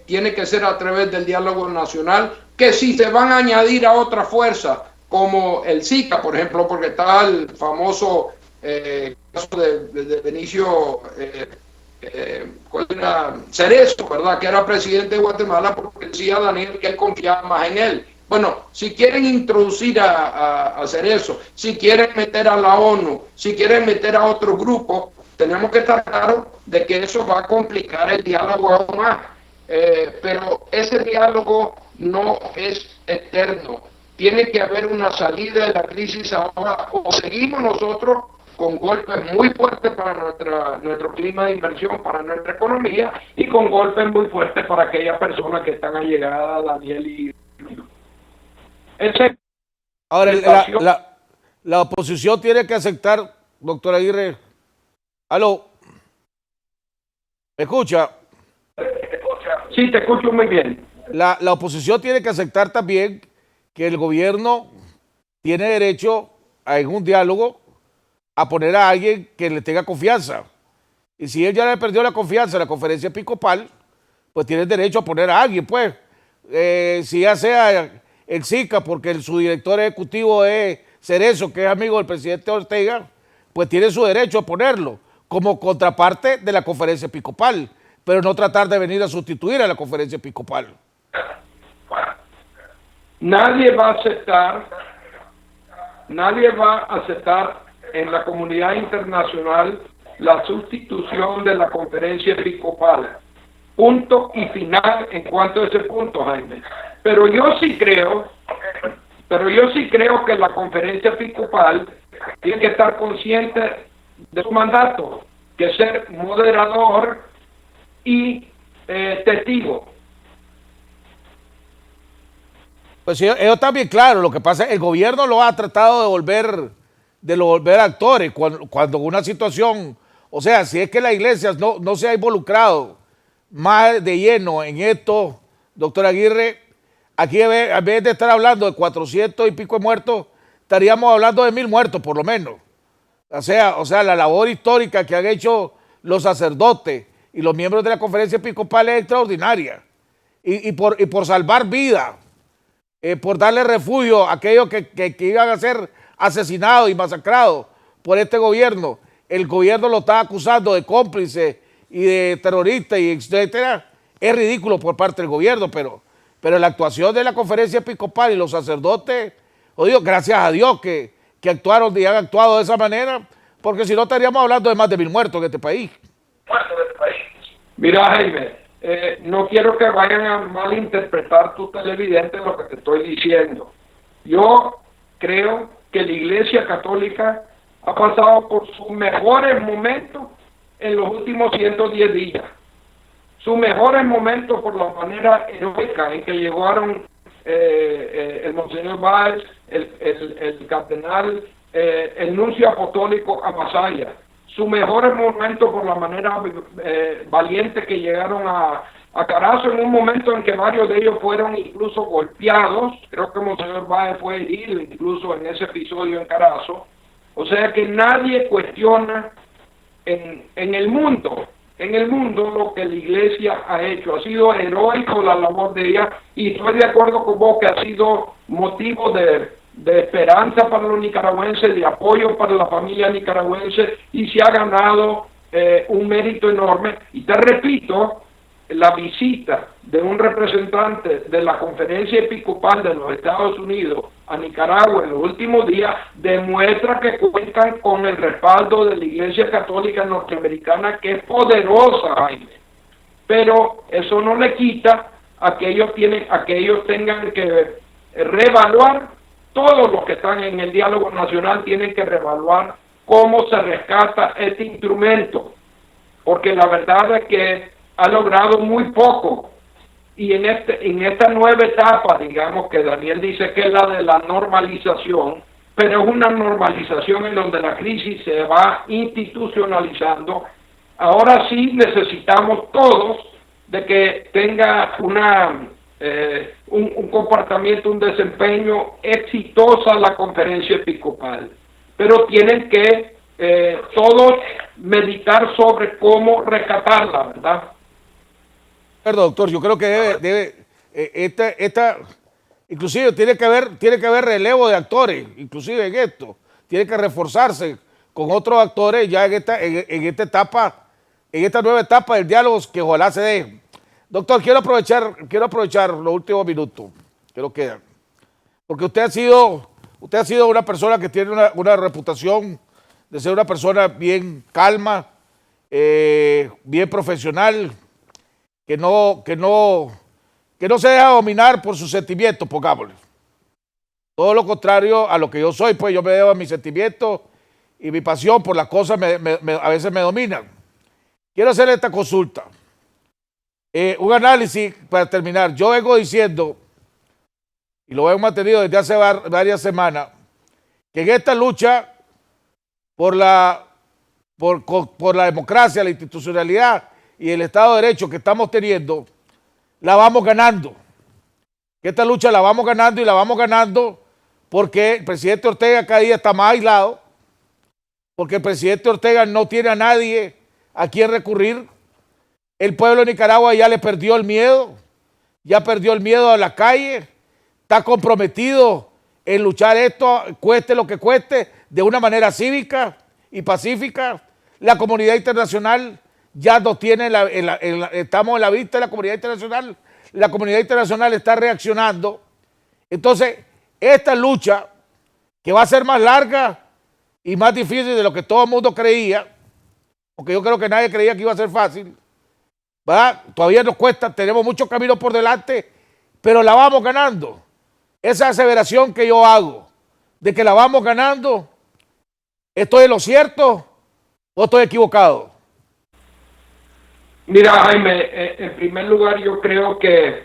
tiene que ser a través del diálogo nacional, que si se van a añadir a otra fuerza, como el Zika, por ejemplo, porque está el famoso caso de Benicio Cerezo, ¿verdad? Que era presidente de Guatemala, porque decía Daniel que él confiaba más en él. Bueno, si quieren introducir a Cerezo, si quieren meter a la ONU, si quieren meter a otro grupo, tenemos que estar claros de que eso va a complicar el diálogo aún más. Pero ese diálogo no es eterno. Tiene que haber una salida de la crisis ahora, o seguimos nosotros con golpes muy fuertes para nuestro clima de inversión, para nuestra economía, y con golpes muy fuertes para aquellas personas que están allegadas a Daniel y... Ahora, la oposición tiene que aceptar, doctor Aguirre. ¿Aló? ¿Me escucha? Sí, te escucho muy bien. La oposición tiene que aceptar también que el gobierno tiene derecho en un diálogo a poner a alguien que le tenga confianza. Y si él ya le perdió la confianza en la conferencia episcopal, pues tiene derecho a poner a alguien, pues. Si ya sea el Zika, porque su director ejecutivo es Cerezo, que es amigo del presidente Ortega, pues tiene su derecho a ponerlo como contraparte de la conferencia episcopal, pero no tratar de venir a sustituir a la conferencia episcopal. Nadie va a aceptar en la comunidad internacional la sustitución de la conferencia episcopal. Punto y final en cuanto a ese punto, Jaime. Pero yo sí creo que la conferencia episcopal tiene que estar consciente de su mandato, que es ser moderador y testigo. Pues ellos están bien claros. Lo que pasa es que el gobierno lo ha tratado de volver actores cuando una situación, o sea, si es que la iglesia no se ha involucrado más de lleno en esto, doctor Aguirre, aquí en vez de estar hablando de 400 y pico de muertos, estaríamos hablando de 1000 muertos por lo menos. O sea, la labor histórica que han hecho los sacerdotes y los miembros de la conferencia episcopal es extraordinaria. Y por salvar vidas, por darle refugio a aquellos que iban a ser asesinados y masacrados por este gobierno. El gobierno lo está acusando de cómplice y de terrorista y etcétera. Es ridículo por parte del gobierno, pero la actuación de la conferencia episcopal y los sacerdotes, gracias a Dios que actuaron y han actuado de esa manera, porque si no estaríamos hablando de más de 1000 muertos en este país. Mira, Jaime, no quiero que vayan a malinterpretar tus televidentes lo que te estoy diciendo. Yo creo que la Iglesia Católica ha pasado por sus mejores momentos en los últimos 110 días. Sus mejores momentos por la manera heroica en que llegaron el Monseñor Báez, el cardenal, el nuncio apostólico a Masaya. Sus mejores momentos por la manera valiente que llegaron a Carazo en un momento en que varios de ellos fueron incluso golpeados. Creo que Monseñor Báez fue herido incluso en ese episodio en Carazo. O sea que nadie cuestiona en el mundo lo que la Iglesia ha hecho. Ha sido heroico la labor de ella, y estoy de acuerdo con vos que ha sido motivo de de esperanza para los nicaragüenses, de apoyo para la familia nicaragüense, y se ha ganado un mérito enorme. Y te repito, la visita de un representante de la Conferencia Episcopal de los Estados Unidos a Nicaragua en los últimos días demuestra que cuentan con el respaldo de la Iglesia Católica Norteamericana, que es poderosa, Jaime. Pero eso no le quita a que ellos tengan que reevaluar. Todos los que están en el diálogo nacional tienen que reevaluar cómo se rescata este instrumento, porque la verdad es que ha logrado muy poco. Y en esta nueva etapa, digamos, que Daniel dice que es la de la normalización, pero es una normalización en donde la crisis se va institucionalizando. Ahora sí necesitamos todos de que tenga un comportamiento, un desempeño exitosa la Conferencia Episcopal, pero tienen que todos meditar sobre cómo rescatarla, ¿verdad? Doctor, yo creo que inclusive tiene que haber relevo de actores, inclusive en esto, tiene que reforzarse con otros actores ya en esta nueva etapa del diálogo, que ojalá se dé. Doctor, quiero aprovechar los últimos minutos que nos quedan, porque usted ha sido una persona que tiene una reputación de ser una persona bien calma, bien profesional, que no se deja dominar por sus sentimientos, pongámosle. Todo lo contrario a lo que yo soy, pues yo me debo a mis sentimientos y mi pasión por las cosas a veces me dominan. Quiero hacer esta consulta. Un análisis para terminar. Yo vengo diciendo, y lo hemos mantenido desde hace varias semanas, que en esta lucha por la democracia, la institucionalidad y el Estado de Derecho que estamos teniendo, la vamos ganando. Que esta lucha la vamos ganando, y la vamos ganando porque el presidente Ortega cada día está más aislado, porque el presidente Ortega no tiene a nadie a quien recurrir. El pueblo de Nicaragua ya le perdió el miedo, ya perdió el miedo a la calle, está comprometido en luchar esto, cueste lo que cueste, de una manera cívica y pacífica. La comunidad internacional ya nos tiene, estamos en la vista de la comunidad internacional está reaccionando. Entonces, esta lucha, que va a ser más larga y más difícil de lo que todo el mundo creía, porque yo creo que nadie creía que iba a ser fácil, ¿verdad? Todavía nos cuesta, tenemos mucho camino por delante, pero la vamos ganando. Esa aseveración que yo hago, de que la vamos ganando, ¿estoy en lo cierto o estoy equivocado? Mira, Jaime, en primer lugar yo creo que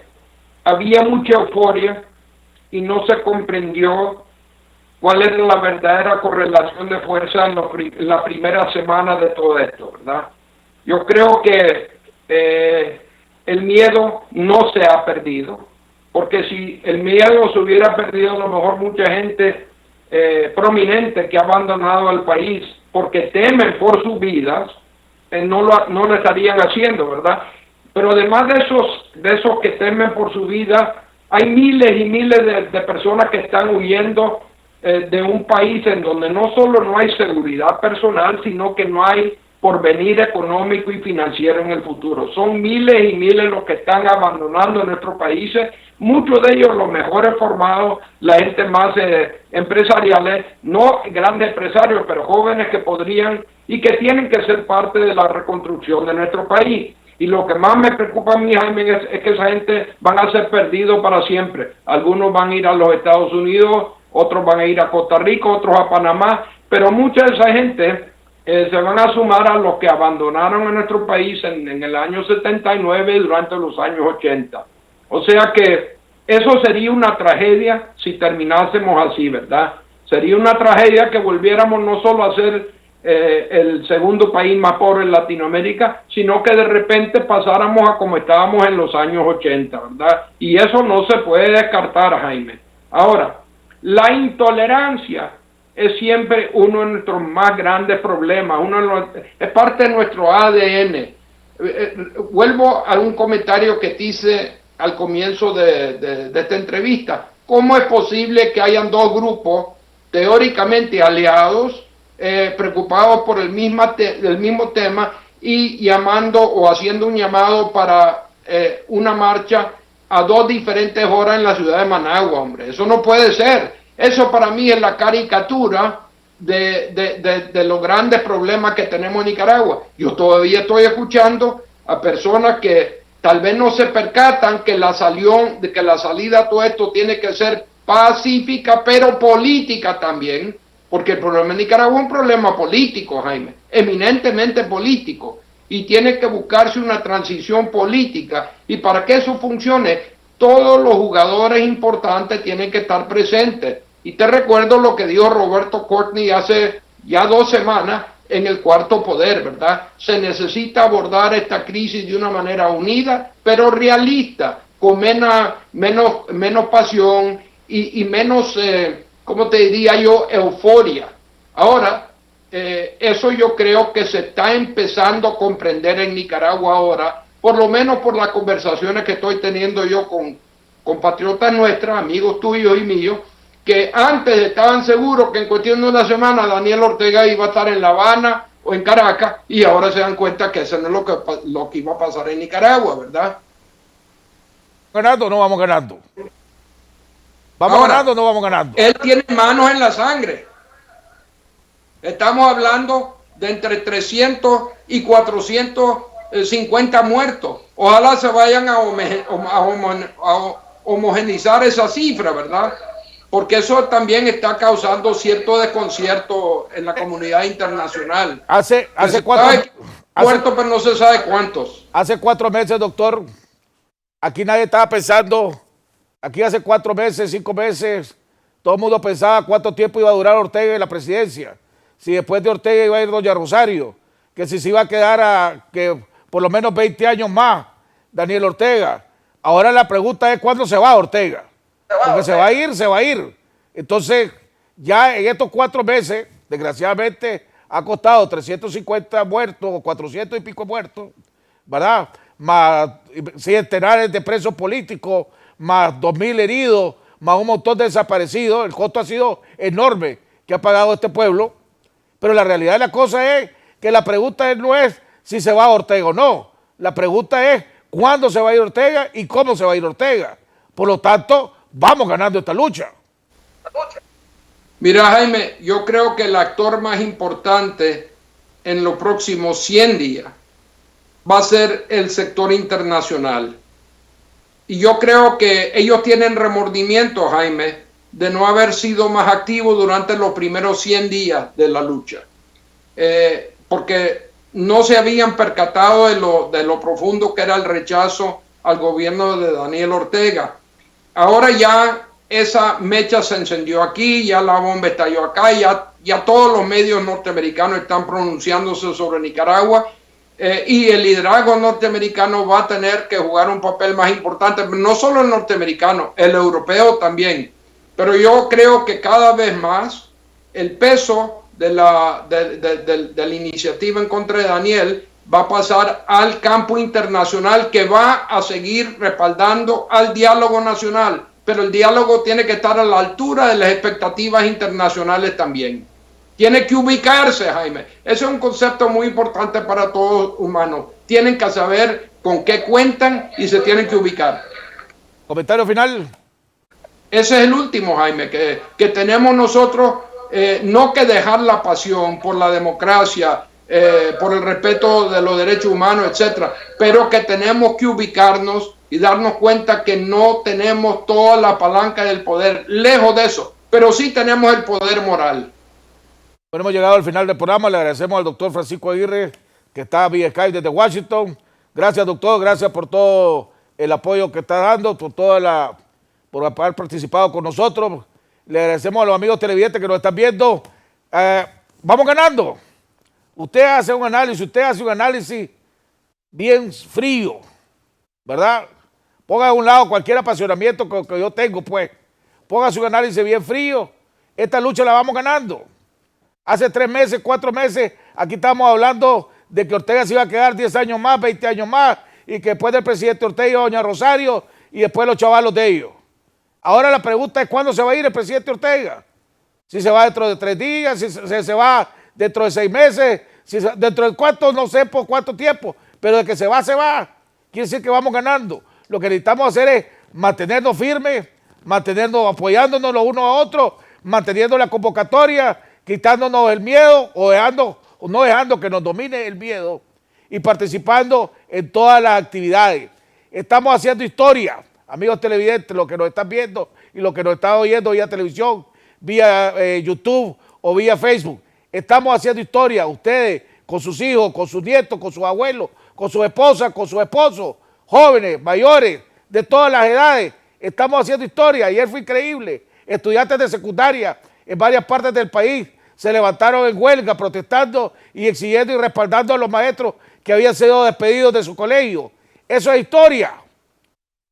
había mucha euforia y no se comprendió cuál era la verdadera correlación de fuerza en la primera semana de todo esto, ¿verdad? Yo creo que el miedo no se ha perdido, porque si el miedo se hubiera perdido, a lo mejor mucha gente prominente que ha abandonado el país porque temen por sus vidas, no lo estarían haciendo, ¿verdad? Pero además de esos que temen por su vida, hay miles y miles de personas que están huyendo de un país en donde no solo no hay seguridad personal, sino que no hay porvenir económico y financiero en el futuro. Son miles y miles los que están abandonando nuestros países, muchos de ellos los mejores formados, la gente más empresariales, no grandes empresarios, pero jóvenes que podrían y que tienen que ser parte de la reconstrucción de nuestro país. Y lo que más me preocupa a mí, Jaime, es que esa gente van a ser perdidos para siempre. Algunos van a ir a los Estados Unidos, otros van a ir a Costa Rica, otros a Panamá, pero mucha de esa gente se van a sumar a los que abandonaron a nuestro país en el año 79 y durante los años 80. O sea que eso sería una tragedia si terminásemos así, ¿verdad? Sería una tragedia que volviéramos no solo a ser el segundo país más pobre en Latinoamérica, sino que de repente pasáramos a como estábamos en los años 80, ¿verdad? Y eso no se puede descartar, Jaime. Ahora, la intolerancia es siempre uno de nuestros más grandes problemas, es parte de nuestro ADN. Vuelvo a un comentario que te hice al comienzo de esta entrevista. ¿cómo es posible que hayan dos grupos teóricamente aliados, preocupados por el mismo tema y llamando o haciendo un llamado para una marcha a 2 diferentes horas en la ciudad de Managua, hombre? Eso no puede ser. Eso para mí es la caricatura de los grandes problemas que tenemos en Nicaragua. Yo todavía estoy escuchando a personas que tal vez no se percatan que la salida a todo esto tiene que ser pacífica, pero política también, porque el problema en Nicaragua es un problema político, Jaime, eminentemente político, y tiene que buscarse una transición política, y para que eso funcione, todos los jugadores importantes tienen que estar presentes. Y te recuerdo lo que dijo Roberto Courtney hace ya 2 semanas en el Cuarto Poder, ¿verdad? Se necesita abordar esta crisis de una manera unida, pero realista, con menos pasión y menos, ¿cómo te diría yo?, euforia. Ahora, eso yo creo que se está empezando a comprender en Nicaragua ahora, por lo menos por las conversaciones que estoy teniendo yo con compatriotas nuestros, amigos tuyos y míos, que antes estaban seguros que en cuestión de una semana Daniel Ortega iba a estar en La Habana o en Caracas, y ahora se dan cuenta que eso no es lo que iba a pasar en Nicaragua, ¿verdad? ¿Ganando o no vamos ganando? ¿Vamos Ahora, ganando o no vamos ganando? Él tiene manos en la sangre. Estamos hablando de entre 300 y 450 muertos. Ojalá se vayan a homogeneizar esa cifra, ¿verdad? Porque eso también está causando cierto desconcierto en la comunidad internacional. Hace muertos, pero no se sabe cuántos. Hace 4 meses, doctor, aquí nadie estaba pensando, aquí hace 4 meses, 5 meses, todo el mundo pensaba cuánto tiempo iba a durar Ortega en la presidencia, si después de Ortega iba a ir doña Rosario, que si se iba a quedar que por lo menos 20 años más Daniel Ortega. Ahora la pregunta es ¿cuándo se va Ortega? Porque se va a ir. Entonces, ya en estos 4 meses, desgraciadamente, ha costado 350 muertos o 400 y pico muertos, ¿verdad? Más centenares de presos políticos, más 2.000 heridos, más un montón de desaparecidos. El costo ha sido enorme que ha pagado este pueblo. Pero la realidad de la cosa es que la pregunta no es si se va Ortega o no. La pregunta es cuándo se va a ir Ortega y cómo se va a ir Ortega. Por lo tanto, vamos ganando esta lucha. Mira, Jaime, yo creo que el actor más importante en los próximos 100 días va a ser el sector internacional. Y yo creo que ellos tienen remordimiento, Jaime, de no haber sido más activos durante los primeros 100 días de la lucha. Porque no se habían percatado de lo profundo que era el rechazo al gobierno de Daniel Ortega. Ahora ya esa mecha se encendió aquí, ya la bomba estalló acá, ya todos los medios norteamericanos están pronunciándose sobre Nicaragua, y el liderazgo norteamericano va a tener que jugar un papel más importante, no solo el norteamericano, el europeo también. Pero yo creo que cada vez más el peso de la iniciativa en contra de Daniel va a pasar al campo internacional, que va a seguir respaldando al diálogo nacional, pero el diálogo tiene que estar a la altura de las expectativas internacionales también. Tiene que ubicarse, Jaime. Ese es un concepto muy importante para todos humanos. Tienen que saber con qué cuentan y se tienen que ubicar. Comentario final. Ese es el último, Jaime, que tenemos nosotros, no que dejar la pasión por la democracia, por el respeto de los derechos humanos, etcétera, pero que tenemos que ubicarnos y darnos cuenta que no tenemos toda la palanca del poder, lejos de eso, pero sí tenemos el poder moral. Bueno, hemos llegado al final del programa. Le agradecemos al doctor Francisco Aguirre, que está vía Skype desde Washington. Gracias, doctor, gracias por todo el apoyo que está dando, por haber participado con nosotros. Le agradecemos a los amigos televidentes que nos están viendo. Vamos ganando. Usted hace un análisis bien frío, ¿verdad? Ponga a un lado cualquier apasionamiento que yo tengo, pues. Póngase un análisis bien frío. Esta lucha la vamos ganando. Hace 3 meses, 4 meses, aquí estamos hablando de que Ortega se iba a quedar 10 años más, 20 años más, y que después del presidente Ortega, doña Rosario, y después los chavalos de ellos. Ahora la pregunta es cuándo se va a ir el presidente Ortega. Si se va dentro de 3 días, si se va dentro de 6 meses, dentro de cuánto, no sé por cuánto tiempo, pero de que se va, se va. Quiere decir que vamos ganando. Lo que necesitamos hacer es mantenernos firmes, mantenernos apoyándonos los unos a otros, manteniendo la convocatoria, quitándonos el miedo o no dejando que nos domine el miedo y participando en todas las actividades. Estamos haciendo historia, amigos televidentes, los que nos están viendo y los que nos están oyendo vía televisión, vía YouTube o vía Facebook. Estamos haciendo historia, ustedes con sus hijos, con sus nietos, con sus abuelos, con sus esposas, con sus esposos, jóvenes, mayores, de todas las edades. Estamos haciendo historia. Ayer fue increíble. Estudiantes de secundaria en varias partes del país se levantaron en huelga protestando y exigiendo y respaldando a los maestros que habían sido despedidos de su colegio. Eso es historia.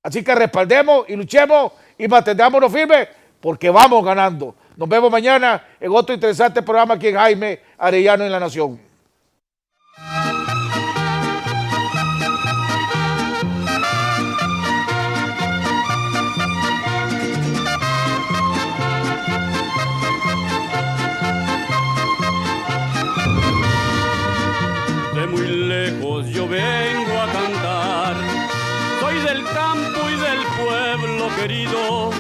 Así que respaldemos y luchemos y mantengámonos firmes porque vamos ganando. Nos vemos mañana en otro interesante programa aquí en Jaime Arellano en La Nación. De muy lejos yo vengo a cantar, soy del campo y del pueblo querido,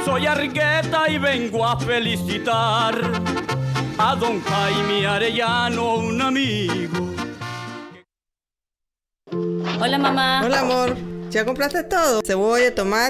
soy Argueta y vengo a felicitar a don Jaime Arellano, un amigo. Hola, mamá. Hola, amor. ¿Ya compraste todo? Cebolla, tomate.